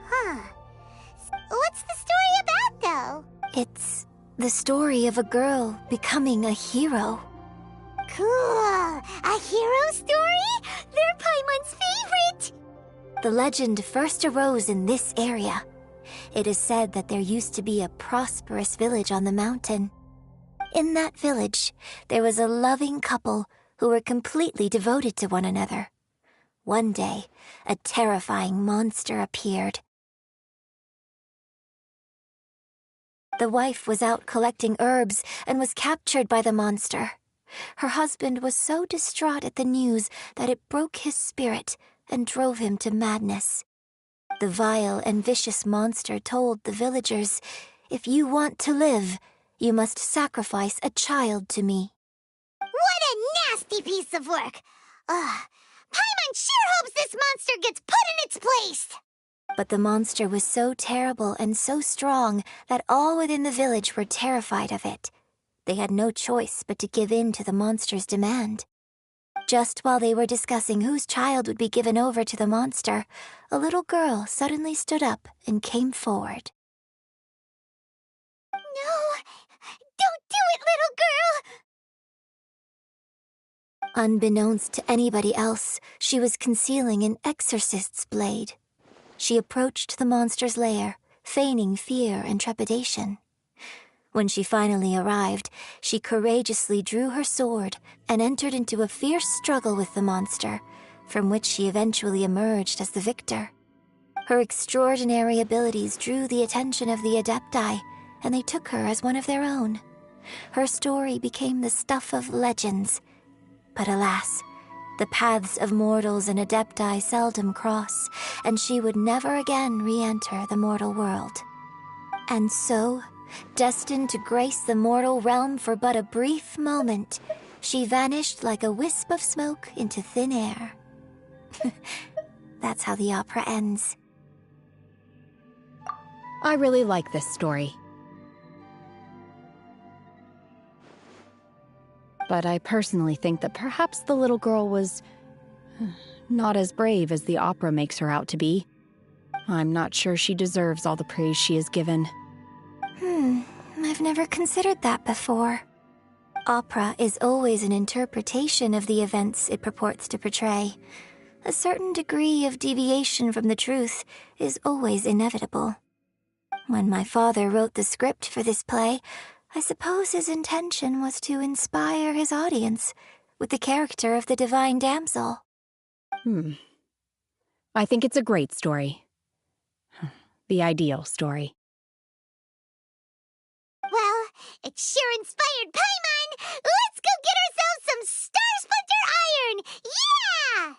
Huh. What's the story about, though? It's the story of a girl becoming a hero. Cool. A hero story? They're Paimon's favorite! The legend first arose in this area. It is said that there used to be a prosperous village on the mountain. In that village, there was a loving couple who were completely devoted to one another. One day, a terrifying monster appeared. The wife was out collecting herbs and was captured by the monster. Her husband was so distraught at the news that it broke his spirit and drove him to madness. The vile and vicious monster told the villagers, "If you want to live, you must sacrifice a child to me." What a nasty piece of work! Paimon sure hopes this monster gets put in its place! But the monster was so terrible and so strong that all within the village were terrified of it. They had no choice but to give in to the monster's demand. Just while they were discussing whose child would be given over to the monster, a little girl suddenly stood up and came forward. No! Don't do it, little girl! Unbeknownst to anybody else, she was concealing an exorcist's blade. She approached the monster's lair, feigning fear and trepidation. When she finally arrived, she courageously drew her sword and entered into a fierce struggle with the monster, from which she eventually emerged as the victor. Her extraordinary abilities drew the attention of the Adepti, and they took her as one of their own. Her story became the stuff of legends. But alas, the paths of mortals and Adepti seldom cross, and she would never again re-enter the mortal world. And so, destined to grace the mortal realm for but a brief moment, she vanished like a wisp of smoke into thin air. That's how the opera ends. I really like this story. But I personally think that perhaps the little girl was not as brave as the opera makes her out to be. I'm not sure she deserves all the praise she is given. I've never considered that before. Opera is always an interpretation of the events it purports to portray. A certain degree of deviation from the truth is always inevitable. When my father wrote the script for this play, I suppose his intention was to inspire his audience with the character of the divine damsel. I think it's a great story. The ideal story. Well, it sure inspired Paimon! Let's go get ourselves some Star Splinter Iron! Yeah!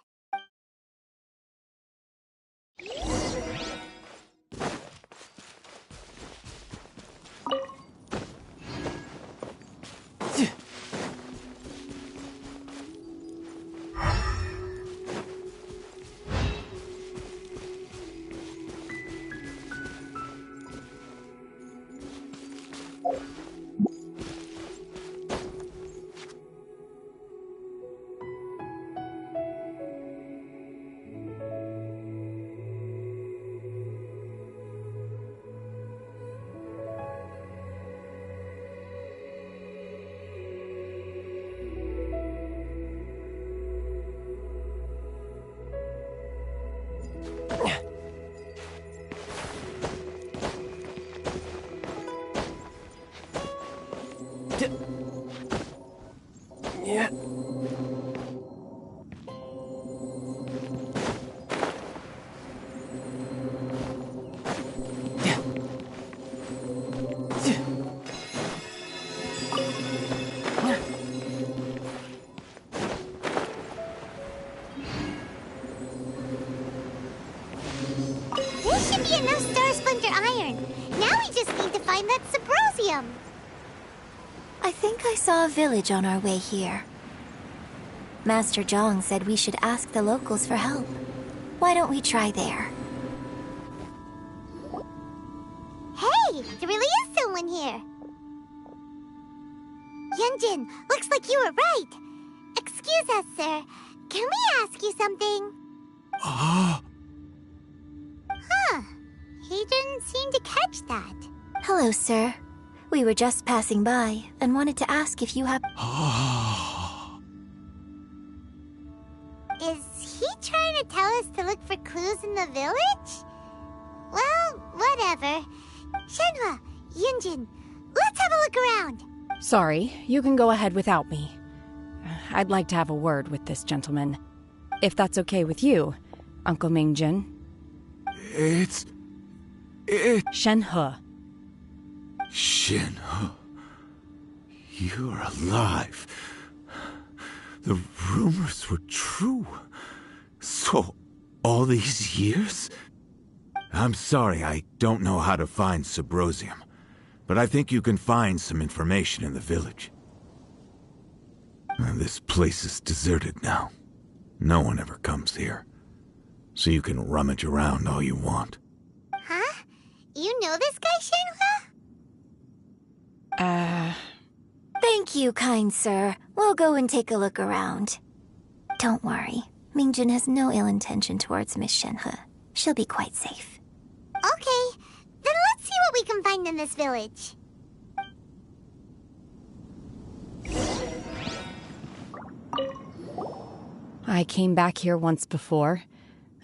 Yeah. and no star splinter iron. Now we just need to find that Subrosium. I think I saw a village on our way here. Master Zhang said we should ask the locals for help. Why don't we try there? Hey, there really is someone here. Yunjin, looks like you were right. Excuse us, sir. Can we ask you something? Huh. He didn't seem to catch that. Hello, sir. We were just passing by and wanted to ask if you have... Is he trying to tell us to look for clues in the village? Well, whatever. Shenhua, Yunjin, let's have a look around. Sorry, you can go ahead without me. I'd like to have a word with this gentleman. If that's okay with you, Uncle Mingjin. It's... Shenhe. Shenhe. You're alive. The rumors were true. So, all these years? I'm sorry, I don't know how to find Subrosium, but I think you can find some information in the village. This place is deserted now. No one ever comes here. So you can rummage around all you want. Huh? You know this guy, Shenhua? Thank you, kind sir. We'll go and take a look around. Don't worry. Mingjin has no ill intention towards Miss Shenhe. She'll be quite safe. Okay, then let's see what we can find in this village. I came back here once before,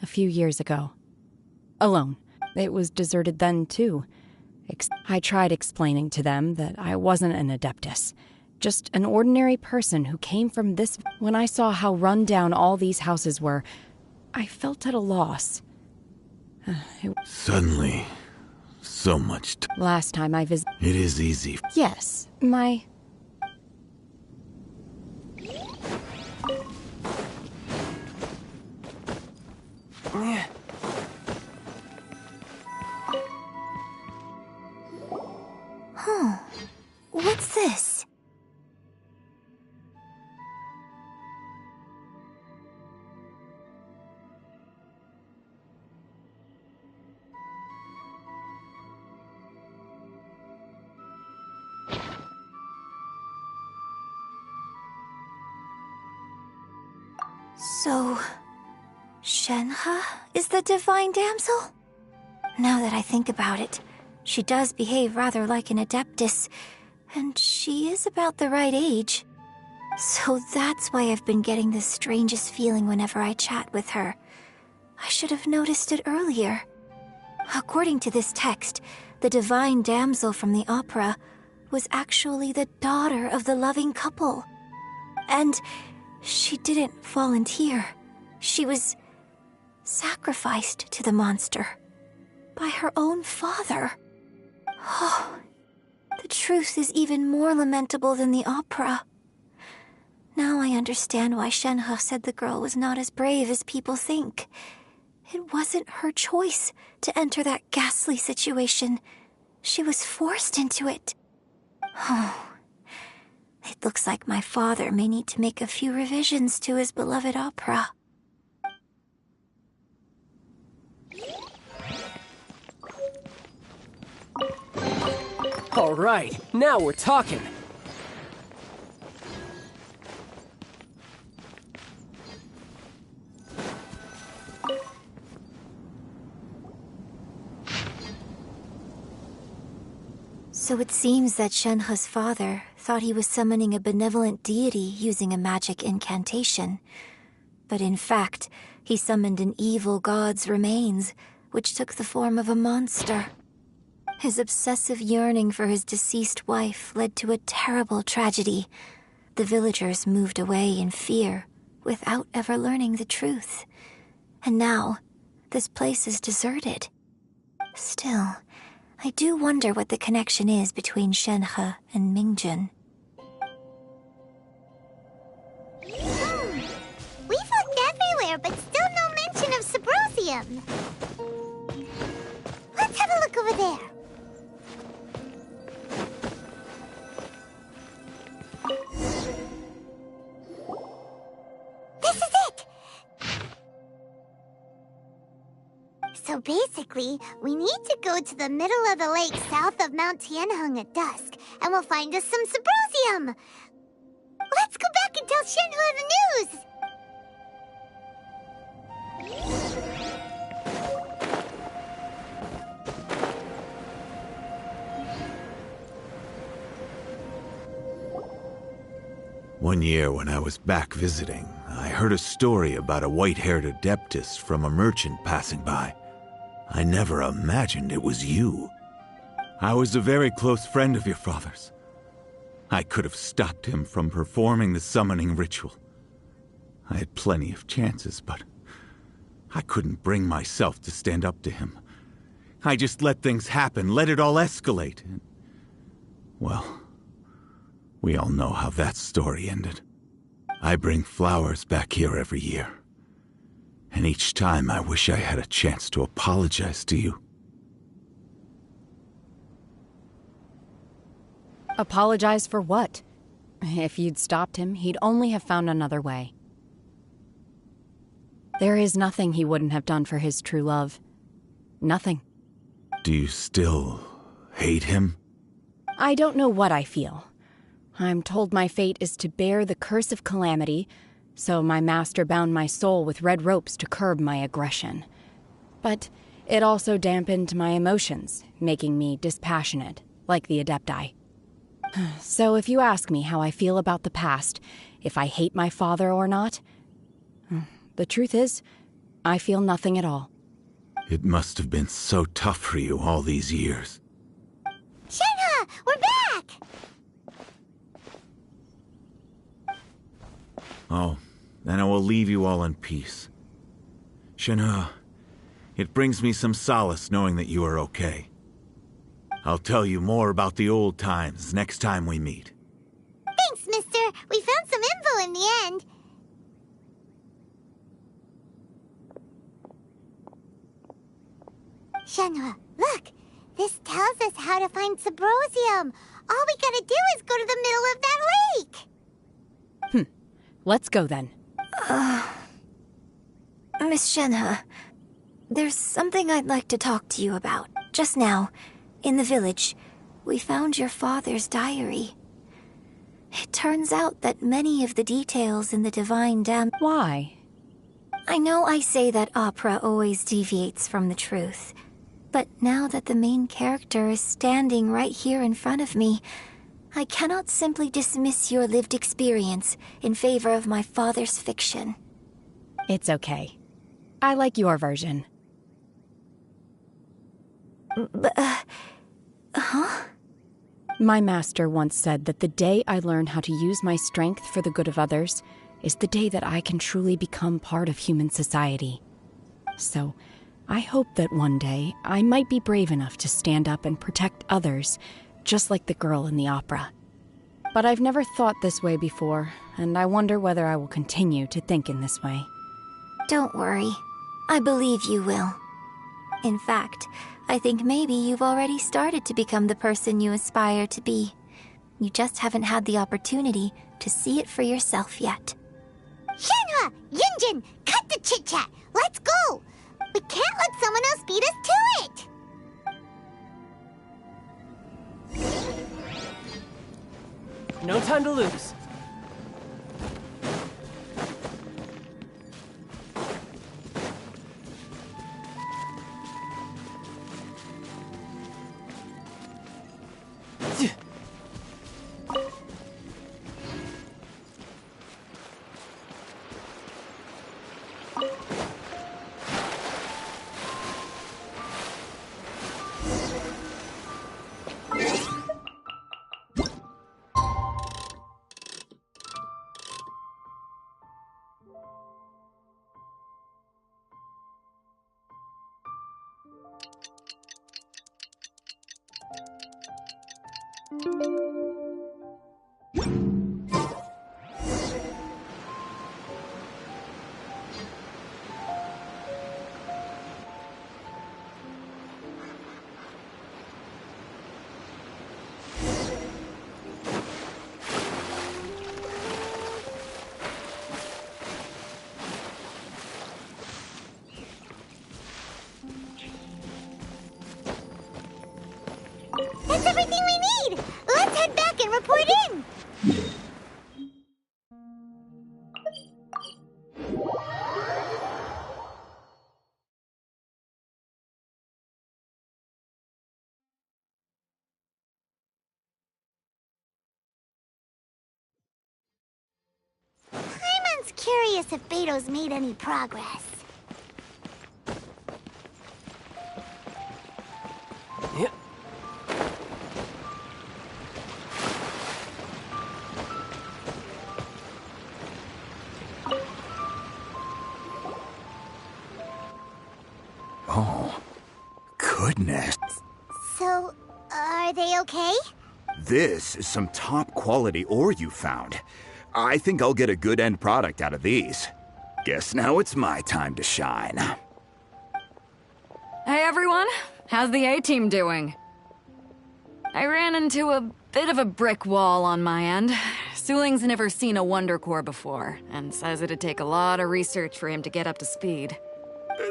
a few years ago. Alone. It was deserted then, too. I tried explaining to them that I wasn't an Adeptus, just an ordinary person who came from this... When I saw how run down all these houses were, I felt at a loss. Suddenly, so much Last time I visited... It is easy. Yes, my... Huh. What's this? So, Shenhe is the divine damsel? Now that I think about it, she does behave rather like an Adeptus, and she is about the right age. So that's why I've been getting the strangest feeling whenever I chat with her. I should have noticed it earlier. According to this text, the divine damsel from the opera was actually the daughter of the loving couple. And she didn't volunteer. She was sacrificed to the monster by her own father. Oh, the truth is even more lamentable than the opera. Now I understand why Shenhe said the girl was not as brave as people think. It wasn't her choice to enter that ghastly situation. She was forced into it. Oh, it looks like my father may need to make a few revisions to his beloved opera. All right, now we're talking. So it seems that Shenhe's father thought he was summoning a benevolent deity using a magic incantation. But in fact, he summoned an evil god's remains, which took the form of a monster. His obsessive yearning for his deceased wife led to a terrible tragedy. The villagers moved away in fear, without ever learning the truth. And now, this place is deserted. Still, I do wonder what the connection is between Shenhe and Mingjin. We've looked everywhere, but still no mention of Subrosium. So basically, we need to go to the middle of the lake south of Mount Tianheng at dusk, and we'll find us some Symposium. Let's go back and tell Shenhua the news! One year when I was back visiting, I heard a story about a white-haired adeptus from a merchant passing by. I never imagined it was you. I was a very close friend of your father's. I could have stopped him from performing the summoning ritual. I had plenty of chances, but I couldn't bring myself to stand up to him. I just let things happen, let it all escalate. And, well, we all know how that story ended. I bring flowers back here every year. And each time I wish I had a chance to apologize to you. Apologize for what? If you'd stopped him, he'd only have found another way. There is nothing he wouldn't have done for his true love. Nothing. Do you still hate him? I don't know what I feel. I'm told my fate is to bear the curse of calamity, so my master bound my soul with red ropes to curb my aggression. But it also dampened my emotions, making me dispassionate, like the Adepti. So if you ask me how I feel about the past, if I hate my father or not, the truth is, I feel nothing at all. It must have been so tough for you all these years. Shenhua, we're back! Oh, then I will leave you all in peace. Shenhua, it brings me some solace knowing that you are okay. I'll tell you more about the old times next time we meet. Thanks, mister. We found some info in the end. Shenhua, look! This tells us how to find Symposium. All we gotta do is go to the middle of that lake! Let's go then. Miss Shenhua, there's something I'd like to talk to you about. Just now, in the village, we found your father's diary. It turns out that many of the details in the Divine Dam... Why? I know I say that opera always deviates from the truth, but now that the main character is standing right here in front of me, I cannot simply dismiss your lived experience in favor of my father's fiction. It's okay. I like your version. Huh? My master once said that the day I learn how to use my strength for the good of others is the day that I can truly become part of human society. So, I hope that one day I might be brave enough to stand up and protect others, just like the girl in the opera. But I've never thought this way before, and I wonder whether I will continue to think in this way. Don't worry. I believe you will. In fact, I think maybe you've already started to become the person you aspire to be. You just haven't had the opportunity to see it for yourself yet. Shenhua! Yunjin! Cut the chit-chat! Let's go! We can't let someone else beat us to it! No time to lose. report in. Paimon's curious if Beto's made any progress. Yep. Oh, goodness. So, are they okay? This is some top quality ore you found. I think I'll get a good end product out of these. Guess now it's my time to shine. Hey everyone, how's the A-team doing? I ran into a bit of a brick wall on my end. Suling's never seen a Wonder Core before, and says it'd take a lot of research for him to get up to speed.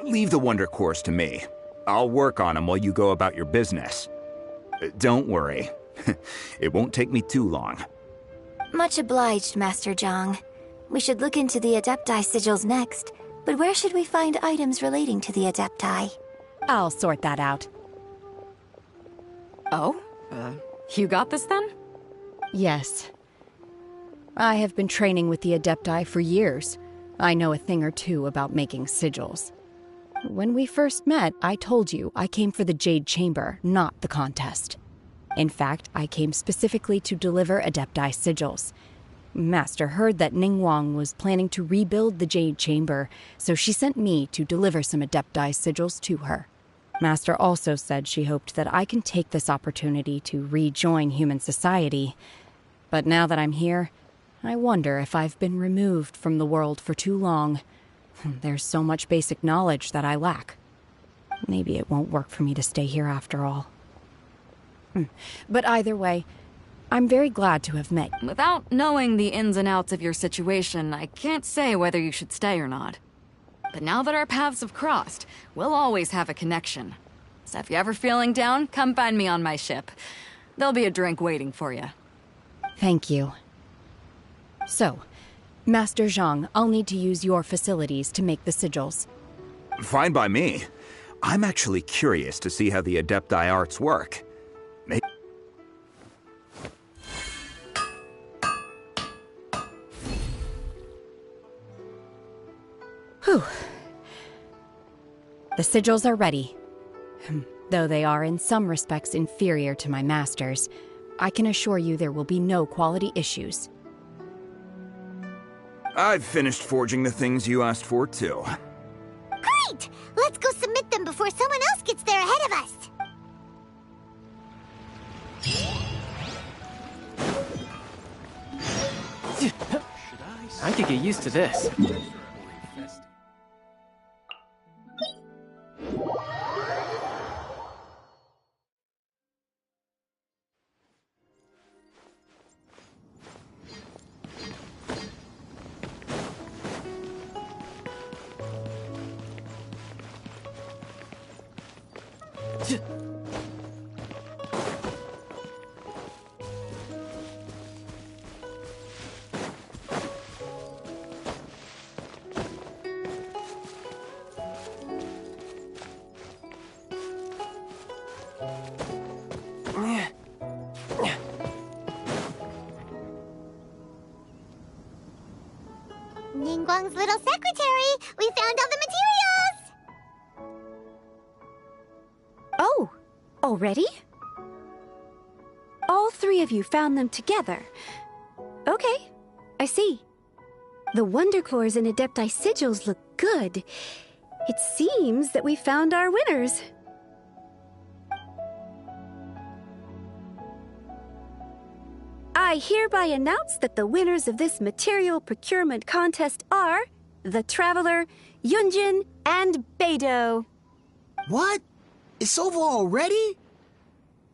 Leave the Wonder Cores to me. I'll work on them while you go about your business. Don't worry. It won't take me too long. Much obliged, Master Zhang. We should look into the Adepti sigils next, but where should we find items relating to the Adepti? I'll sort that out. Oh? You got this then? Yes. I have been training with the Adepti for years. I know a thing or two about making sigils. When we first met, I told you I came for the Jade Chamber, not the contest. In fact, I came specifically to deliver Adepti sigils. Master heard that Ningguang was planning to rebuild the Jade Chamber, so she sent me to deliver some Adepti sigils to her. Master also said she hoped that I can take this opportunity to rejoin human society. But now that I'm here, I wonder if I've been removed from the world for too long. There's so much basic knowledge that I lack. Maybe it won't work for me to stay here after all. But either way, I'm very glad to have met. Without knowing the ins and outs of your situation, I can't say whether you should stay or not. But now that our paths have crossed, we'll always have a connection. So if you're ever feeling down, come find me on my ship. There'll be a drink waiting for you. Thank you. So, Master Zhang, I'll need to use your facilities to make the sigils. Fine by me. I'm actually curious to see how the Adepti arts work. Whew. The sigils are ready. Though they are in some respects inferior to my master's, I can assure you there will be no quality issues. I've finished forging the things you asked for, too. Great! Let's go submit them before someone else gets there ahead of us. I could get used to this. Ningguang's little secretary! We found all the materials! Oh, already? All three of you found them together. Okay, I see. The Wonder Cores and Adepti sigils look good. It seems that we found our winners. I hereby announce that the winners of this material procurement contest are the Traveler, Yunjin, and Beidou. What? It's over already?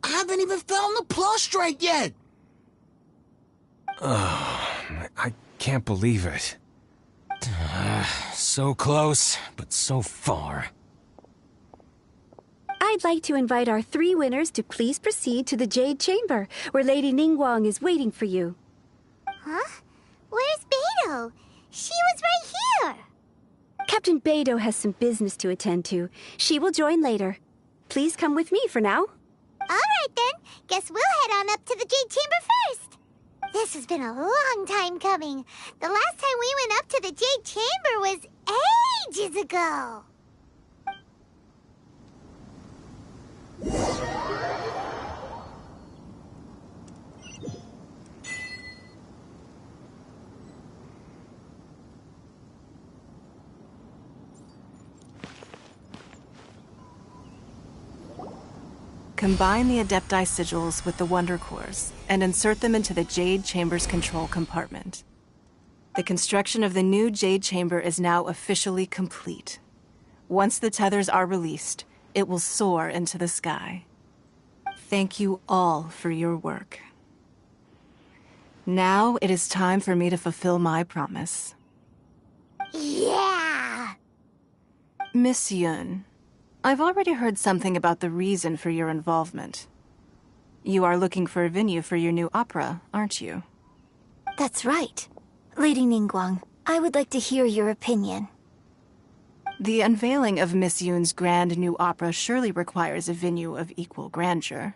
I haven't even found the Plustrite yet! I can't believe it. So close, but so far. I I'd like to invite our 3 winners to please proceed to the Jade Chamber, where Lady Ningguang is waiting for you. Huh? Where's Beidou? She was right here! Captain Beidou has some business to attend to. She will join later. Please come with me for now. Alright then, guess we'll head on up to the Jade Chamber first. This has been a long time coming. The last time we went up to the Jade Chamber was ages ago. Combine the Adepti sigils with the Wonder Cores and insert them into the Jade Chamber's control compartment. The construction of the new Jade Chamber is now officially complete. Once the tethers are released, it will soar into the sky. Thank you all for your work. Now it is time for me to fulfill my promise. Yeah! Miss Yun, I've already heard something about the reason for your involvement. You are looking for a venue for your new opera, aren't you? That's right. Lady Ningguang, I would like to hear your opinion. The unveiling of Miss Yun's grand new opera surely requires a venue of equal grandeur.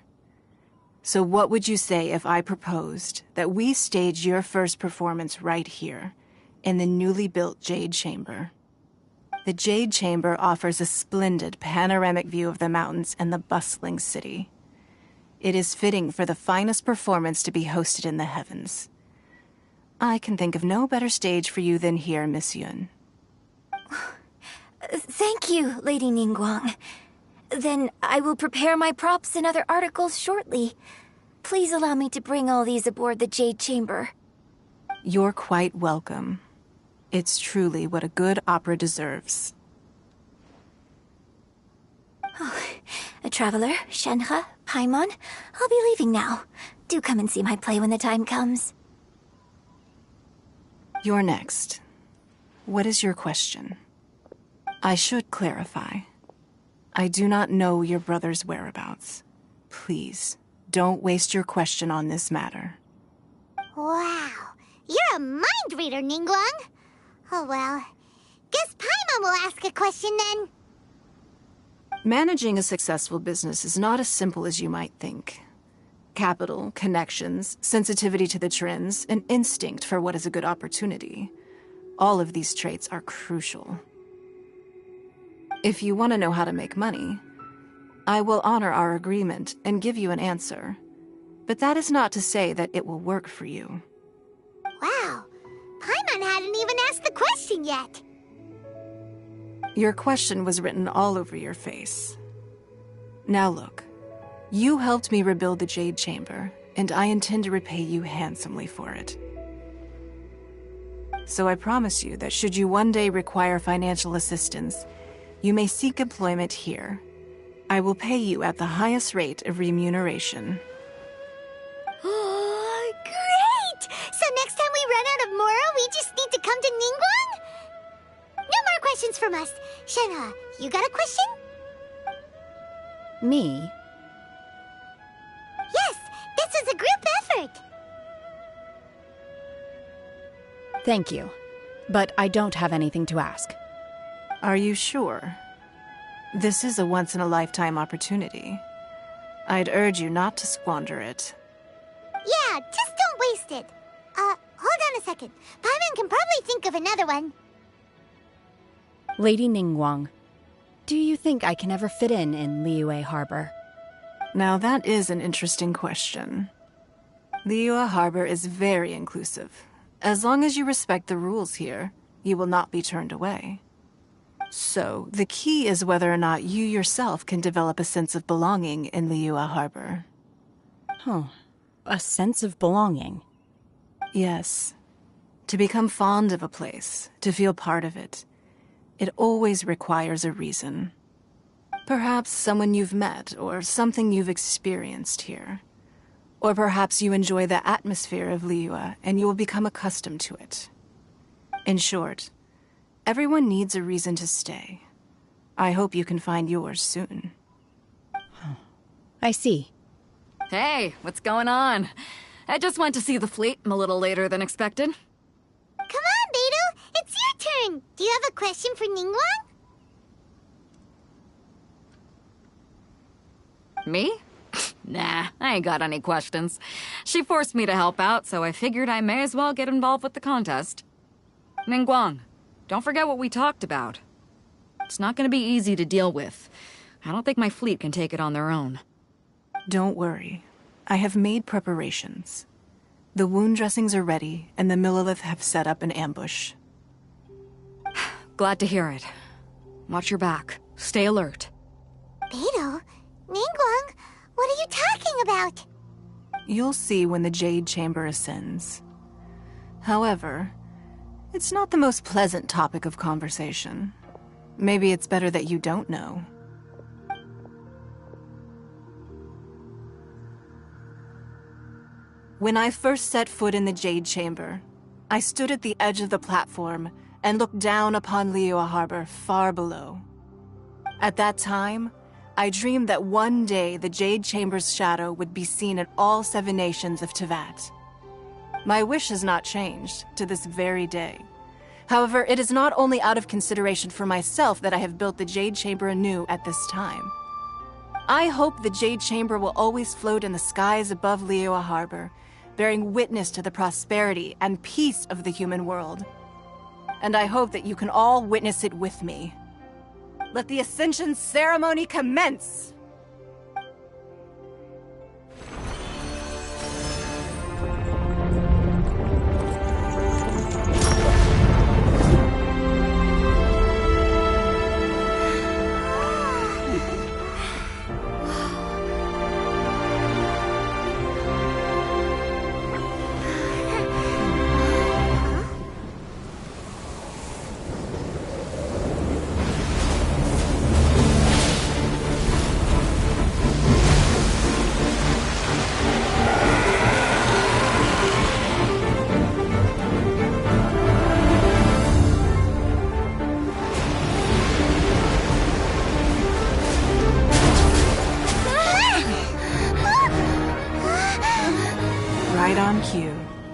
So what would you say if I proposed that we stage your first performance right here, in the newly built Jade Chamber? The Jade Chamber offers a splendid panoramic view of the mountains and the bustling city. It is fitting for the finest performance to be hosted in the heavens. I can think of no better stage for you than here, Miss Yun. Thank you, Lady Ningguang. Then I will prepare my props and other articles shortly. Please allow me to bring all these aboard the Jade Chamber. You're quite welcome. It's truly what a good opera deserves. Oh, a traveler, Shenhe, Paimon, I'll be leaving now. Do come and see my play when the time comes. You're next. What is your question? I should clarify. I do not know your brother's whereabouts. Please, don't waste your question on this matter. Wow, you're a mind reader, Ningguang. Oh well, guess Paimon will ask a question then. Managing a successful business is not as simple as you might think. Capital, connections, sensitivity to the trends, and instinct for what is a good opportunity. All of these traits are crucial. If you want to know how to make money, I will honor our agreement and give you an answer. But that is not to say that it will work for you. Wow, Paimon hadn't even asked the question yet. Your question was written all over your face. Now look, you helped me rebuild the Jade Chamber, and I intend to repay you handsomely for it. So I promise you that should you one day require financial assistance, you may seek employment here. I will pay you at the highest rate of remuneration. Oh, great! So next time we run out of Moro, we just need to come to Ningguang? No more questions from us. Shenhe, you got a question? Me? Yes, this is a group effort. Thank you. But I don't have anything to ask. Are you sure? This is a once-in-a-lifetime opportunity. I'd urge you not to squander it. Yeah, just don't waste it. Hold on a second. Paimon can probably think of another one. Lady Ningguang, do you think I can ever fit in Liyue Harbor? Now that is an interesting question. Liyue Harbor is very inclusive. As long as you respect the rules here, you will not be turned away. So, the key is whether or not you yourself can develop a sense of belonging in Liyue Harbor. Huh. A sense of belonging? Yes. To become fond of a place, to feel part of it, it always requires a reason. Perhaps someone you've met, or something you've experienced here. Or perhaps you enjoy the atmosphere of Liyue, and you will become accustomed to it. In short, everyone needs a reason to stay. I hope you can find yours soon. I see. Hey, what's going on? I just went to see the fleet a little later than expected. Come on, Beto! It's your turn! Do you have a question for Ningguang? Me? Nah, I ain't got any questions. She forced me to help out, so I figured I may as well get involved with the contest. Ningguang, don't forget what we talked about. It's not gonna be easy to deal with. I don't think my fleet can take it on their own. Don't worry. I have made preparations. The wound dressings are ready, and the Millilith have set up an ambush. Glad to hear it. Watch your back. Stay alert. Beto? Ningguang? What are you talking about? You'll see when the Jade Chamber ascends. However, it's not the most pleasant topic of conversation. Maybe it's better that you don't know. When I first set foot in the Jade Chamber, I stood at the edge of the platform and looked down upon Liyue Harbor far below. At that time, I dreamed that one day the Jade Chamber's shadow would be seen in all 7 nations of Teyvat. My wish has not changed to this very day. However, it is not only out of consideration for myself that I have built the Jade Chamber anew at this time. I hope the Jade Chamber will always float in the skies above Liyue Harbor, bearing witness to the prosperity and peace of the human world. And I hope that you can all witness it with me. Let the Ascension ceremony commence!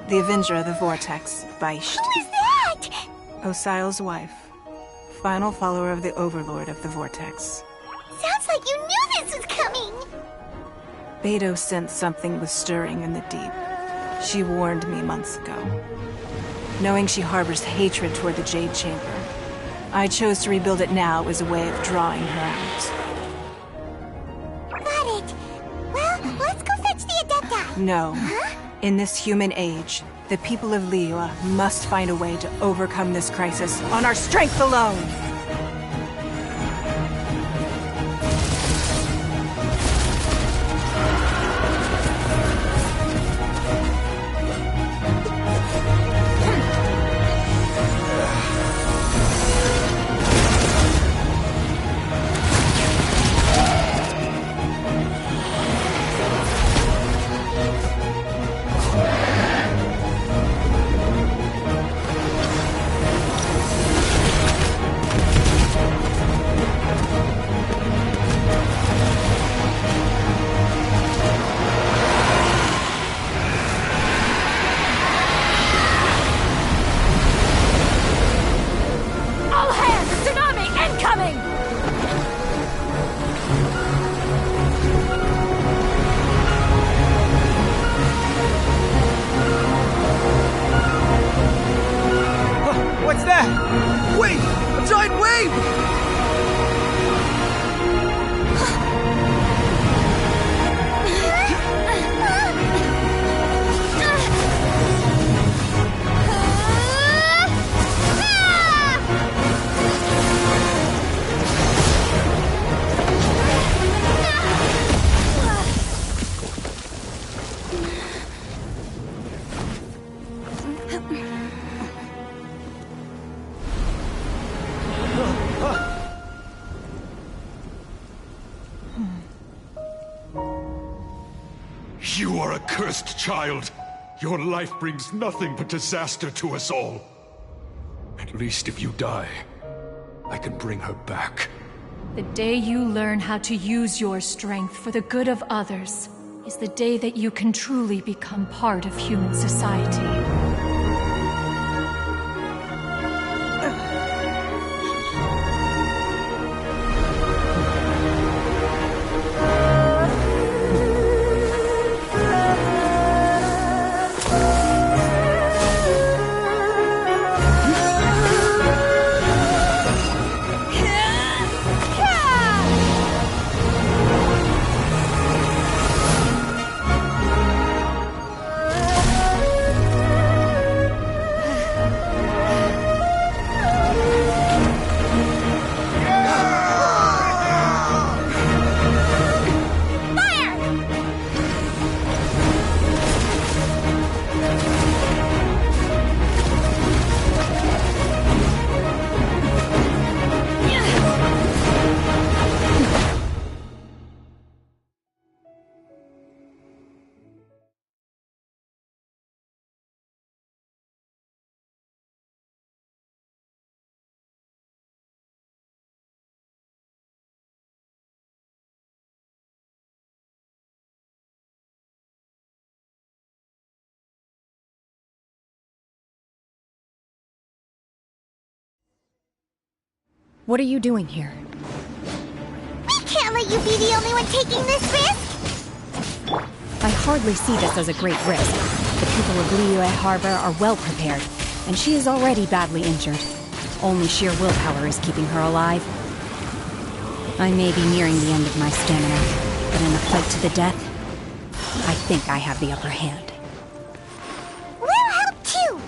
The Avenger of the Vortex, Beisht. Who is that? Osial's wife. Final follower of the Overlord of the Vortex. Sounds like you knew this was coming! Beto sensed something was stirring in the deep. She warned me months ago. Knowing she harbors hatred toward the Jade Chamber, I chose to rebuild it now as a way of drawing her out. Got it! Well, let's go fetch the Adepti! No. Huh? In this human age, the people of Liyue must find a way to overcome this crisis on our strength alone! You are a cursed child. Your life brings nothing but disaster to us all. At least if you die, I can bring her back. The day you learn how to use your strength for the good of others is the day that you can truly become part of human society. What are you doing here? We can't let you be the only one taking this risk! I hardly see this as a great risk. The people of Liyue Harbor are well prepared, and she is already badly injured. Only sheer willpower is keeping her alive. I may be nearing the end of my stamina, but in a fight to the death, I think I have the upper hand. We'll help too!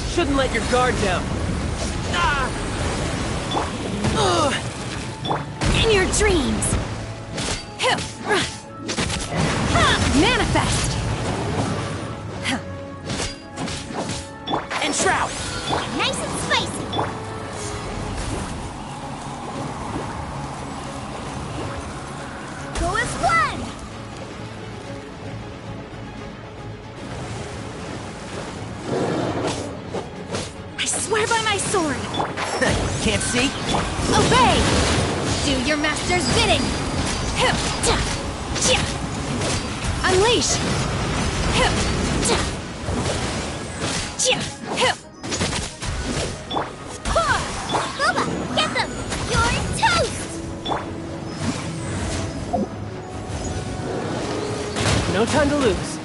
Shouldn't let your guard down. In your dreams! Manifest! And shroud! Nice and spicy! Go as one! I swear by my sword! Can't see? Obey! Do your master's bidding! Unleash! Boba, get them! You're toast! No time to lose.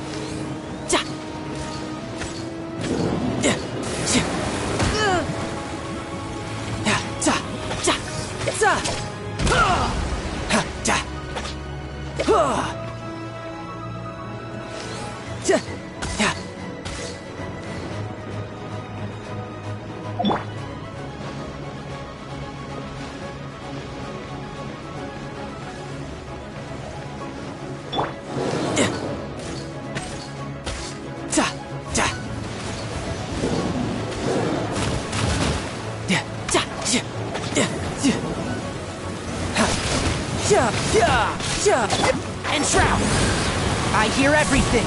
And shroud! I hear everything!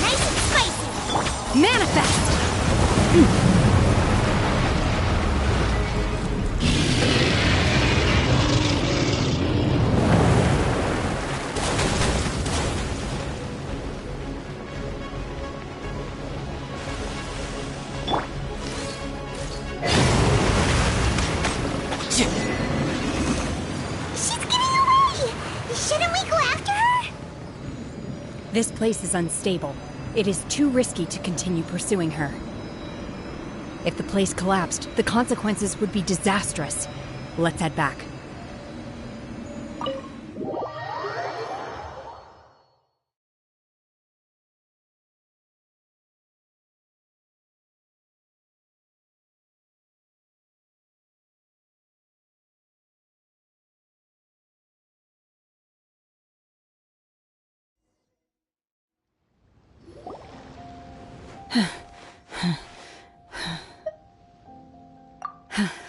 Nice and spicy! Manifest! This place is unstable. It is too risky to continue pursuing her. If the place collapsed, the consequences would be disastrous. Let's head back.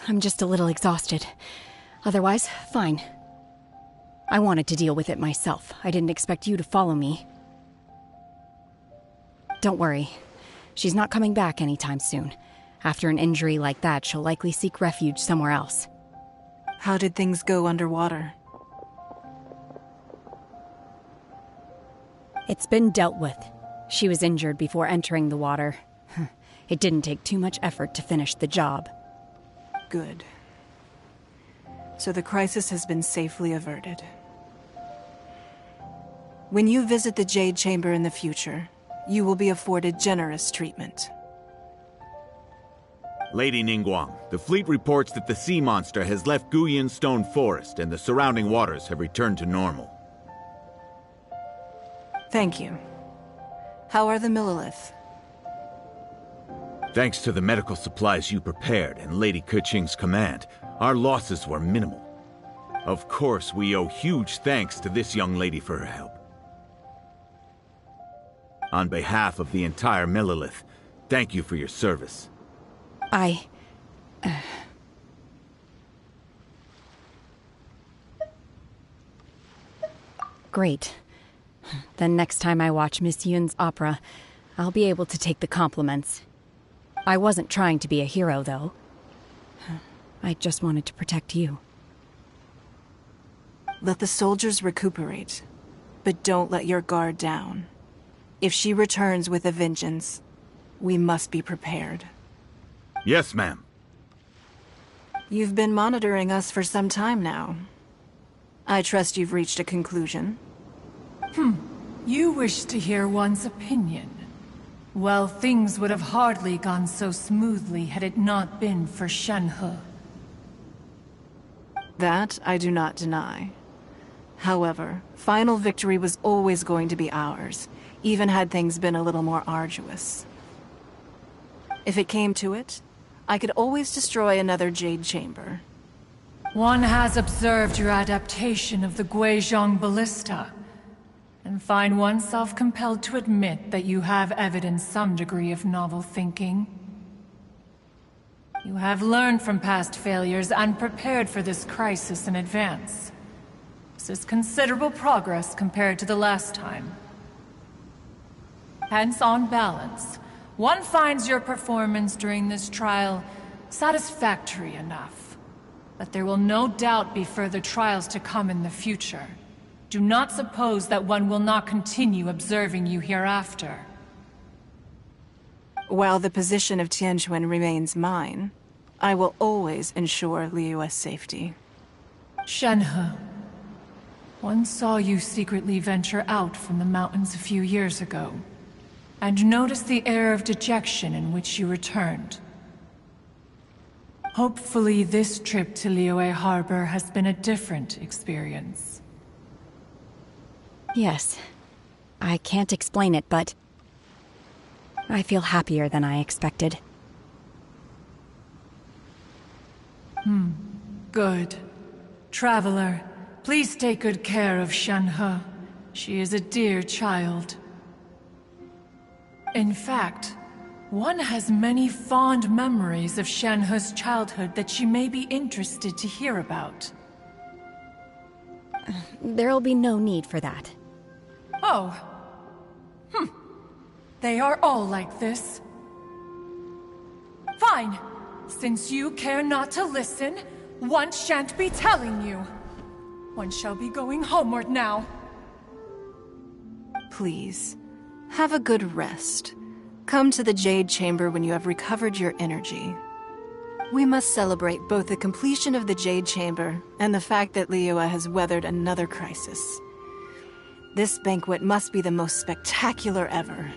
I'm just a little exhausted. Otherwise, fine. I wanted to deal with it myself. I didn't expect you to follow me. Don't worry. She's not coming back anytime soon. After an injury like that, she'll likely seek refuge somewhere else. How did things go underwater? It's been dealt with. She was injured before entering the water. It didn't take too much effort to finish the job. Good. So the crisis has been safely averted. When you visit the Jade Chamber in the future, you will be afforded generous treatment. Lady Ningguang, the fleet reports that the sea monster has left Guyan Stone Forest and the surrounding waters have returned to normal. Thank you. How are the Millilith? Thanks to the medical supplies you prepared and Lady Keqing's command, our losses were minimal. Of course, we owe huge thanks to this young lady for her help. On behalf of the entire Millilith, thank you for your service. Great. Then next time I watch Miss Yun's opera, I'll be able to take the compliments. I wasn't trying to be a hero, though. I just wanted to protect you. Let the soldiers recuperate, but don't let your guard down. If she returns with a vengeance, we must be prepared. Yes, ma'am. You've been monitoring us for some time now. I trust you've reached a conclusion. You wish to hear one's opinion. Well, things would have hardly gone so smoothly had it not been for Shenhe. That I do not deny. However, final victory was always going to be ours, even had things been a little more arduous. If it came to it, I could always destroy another Jade Chamber. One has observed your adaptation of the Guizhong Ballista, and find oneself compelled to admit that you have evidenced some degree of novel thinking. You have learned from past failures and prepared for this crisis in advance. This is considerable progress compared to the last time. Hence, on balance, one finds your performance during this trial satisfactory enough. But there will no doubt be further trials to come in the future. Do not suppose that one will not continue observing you hereafter. While the position of Tianquan remains mine, I will always ensure Liyue's safety. Shenhe, one saw you secretly venture out from the mountains a few years ago, and noticed the air of dejection in which you returned. Hopefully this trip to Liyue Harbor has been a different experience. Yes. I can't explain it, but I feel happier than I expected. Good. Traveler, please take good care of Shenhe. She is a dear child. In fact, one has many fond memories of Shenhe's childhood that she may be interested to hear about. There'll be no need for that. Oh. They are all like this. Fine. Since you care not to listen, one shan't be telling you. One shall be going homeward now. Please, have a good rest. Come to the Jade Chamber when you have recovered your energy. We must celebrate both the completion of the Jade Chamber and the fact that Liyue has weathered another crisis. This banquet must be the most spectacular ever.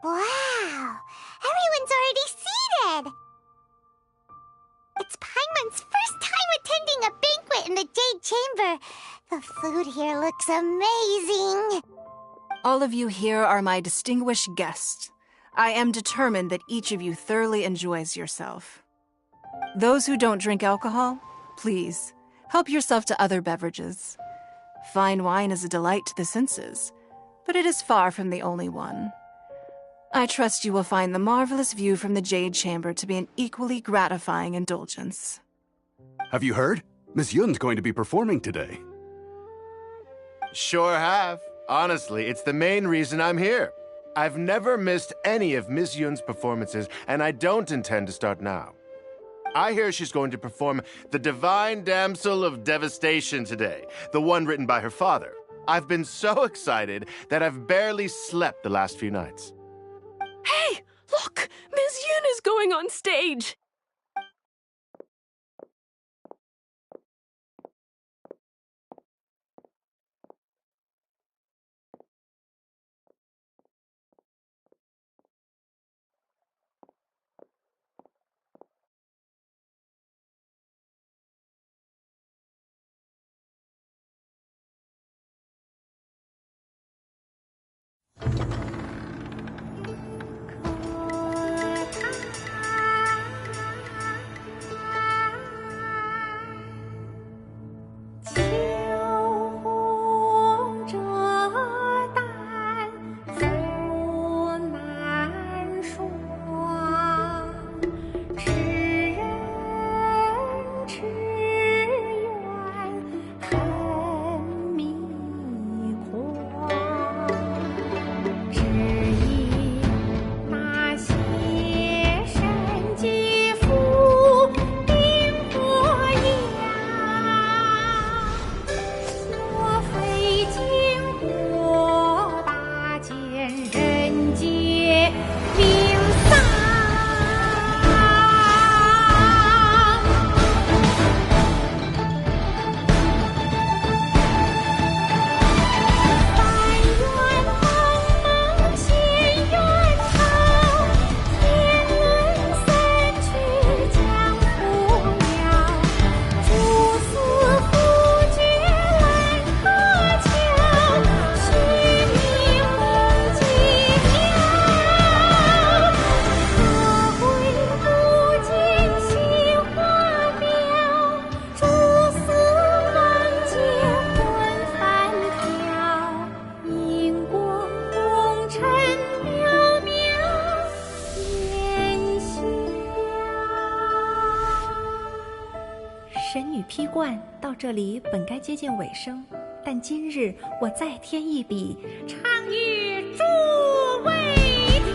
Wow! Everyone's already seated! food here looks amazing. All of you here are my distinguished guests. I am determined that each of you thoroughly enjoys yourself. Those who don't drink alcohol, please, help yourself to other beverages. Fine wine is a delight to the senses, but it is far from the only one. I trust you will find the marvelous view from the Jade Chamber to be an equally gratifying indulgence. Have you heard? Miss Yun's going to be performing today. Sure have. Honestly, it's the main reason I'm here. I've never missed any of Miss Yun's performances, and I don't intend to start now. I hear she's going to perform The Divine Damsel of Devastation today, the one written by her father. I've been so excited that I've barely slept the last few nights. Hey, look! Miss Yun is going on stage!这里本该接近尾声，但今日我再添一笔，唱与诸位听。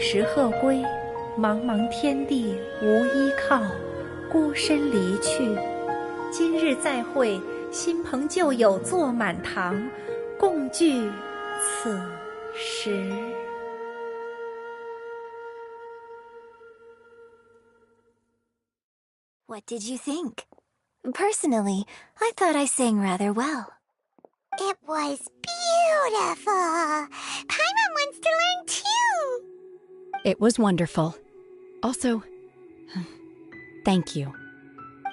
时鹤归，茫茫天地无依靠，孤身离去。今日再会，新朋旧友坐满堂，共聚此时。What did you think? Personally, I thought I sang rather well. It was beautiful. Paimon wants to learn too. It was wonderful. Also, thank you.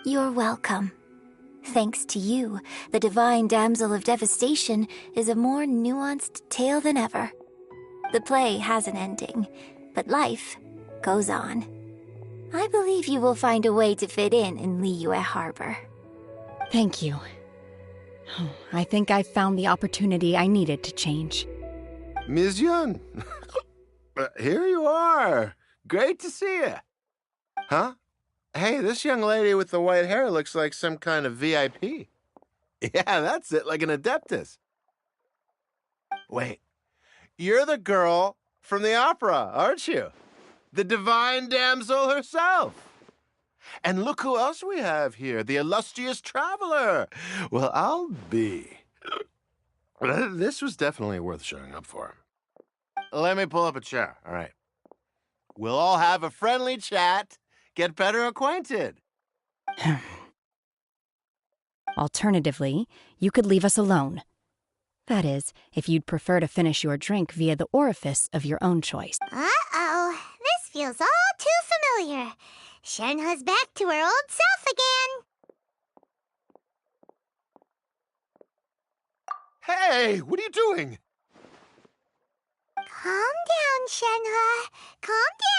You're welcome. Thanks to you, the Divine Damsel of Devastation is a more nuanced tale than ever. The play has an ending, but life goes on. I believe you will find a way to fit in Liyue Harbor. Thank you. I think I've found the opportunity I needed to change. Ms. Yun, here you are. Great to see you. Huh? Hey, this young lady with the white hair looks like some kind of VIP. Yeah, that's it, like an adeptus. Wait, you're the girl from the opera, aren't you? The Divine Damsel herself. And look who else we have here, the illustrious traveler. Well, I'll be. This was definitely worth showing up for. Let me pull up a chair, all right? We'll all have a friendly chat, get better acquainted. Alternatively, you could leave us alone. That is, if you'd prefer to finish your drink via the orifice of your own choice. Uh-oh, this feels all too familiar. Shenhe's back to her old self again. Hey, what are you doing? Calm down, Shenhe. Calm down.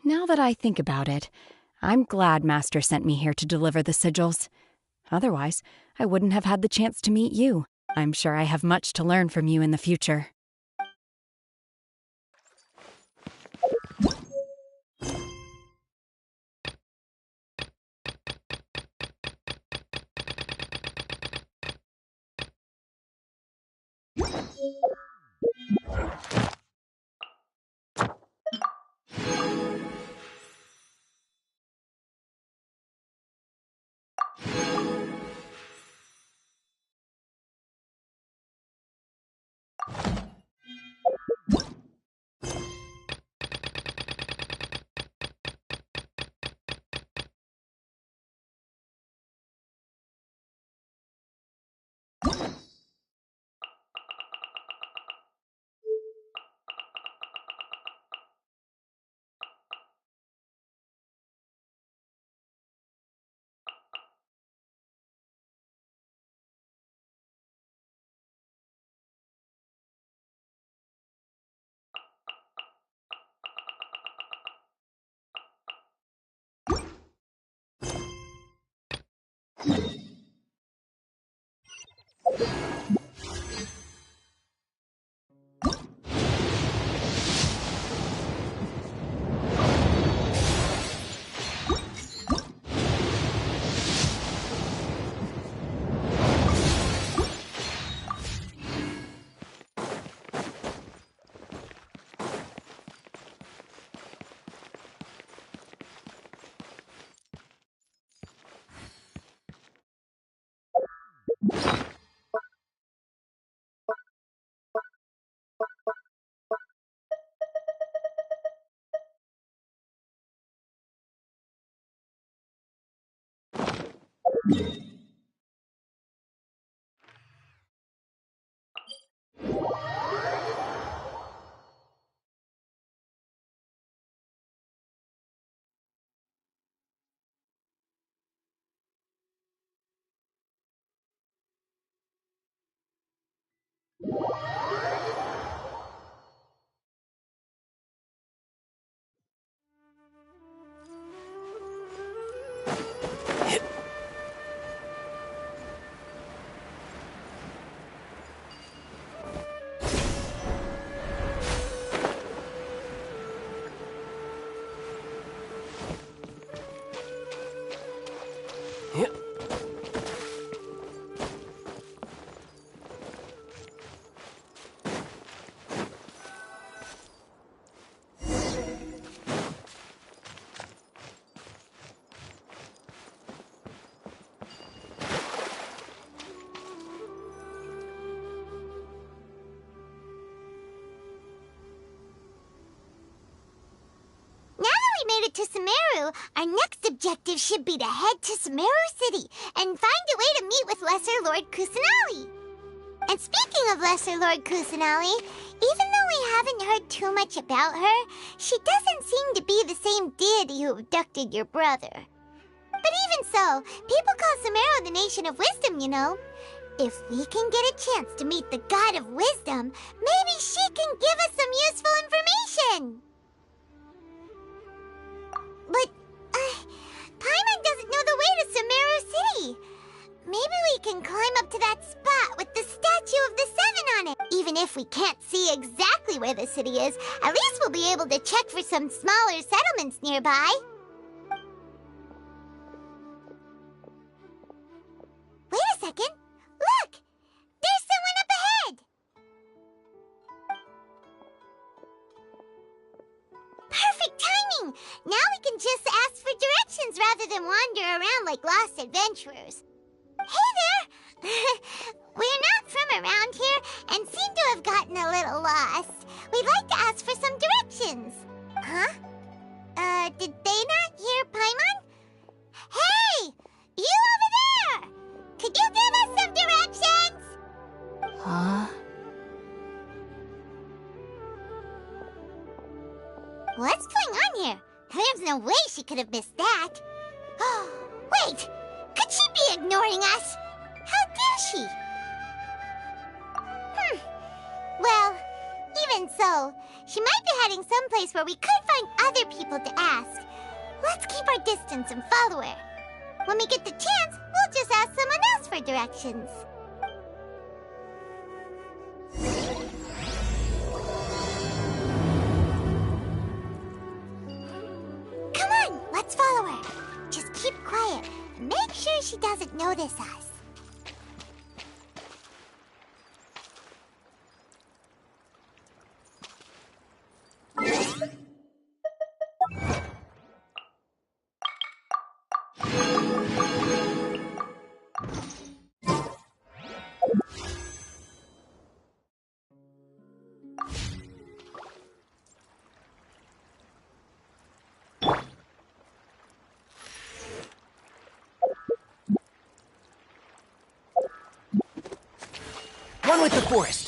Now that I think about it, I'm glad Master sent me here to deliver the sigils. Otherwise, I wouldn't have had the chance to meet you. I'm sure I have much to learn from you in the future. To Sumeru, our next objective should be to head to Sumeru City and find a way to meet with Lesser Lord Kusanali. And speaking of Lesser Lord Kusanali, even though we haven't heard too much about her, she doesn't seem to be the same deity who abducted your brother. But even so, people call Sumeru the Nation of Wisdom, you know. If we can get a chance to meet the God of Wisdom, maybe she can give us some useful information. But, Paimon doesn't know the way to Sumeru City. Maybe we can climb up to that spot with the statue of the Seven on it. Even if we can't see exactly where the city is, at least we'll be able to check for some smaller settlements nearby. Wait a second. Look! There's we can just ask for directions rather than wander around like lost adventurers. Hey there! We're not from around here and seem to have gotten a little lost. We'd like to ask for some directions. Huh? Did they not hear Paimon? Hey! You over there! Could you give us some directions? Huh? What's going on here? There's no way she could have missed that. Oh, wait! Could she be ignoring us? How dare she? Well, even so, she might be heading someplace where we could find other people to ask. Let's keep our distance and follow her. When we get the chance, we'll just ask someone else for directions. Come on, let's follow her. Just keep quiet and make sure she doesn't notice us. One with the forest.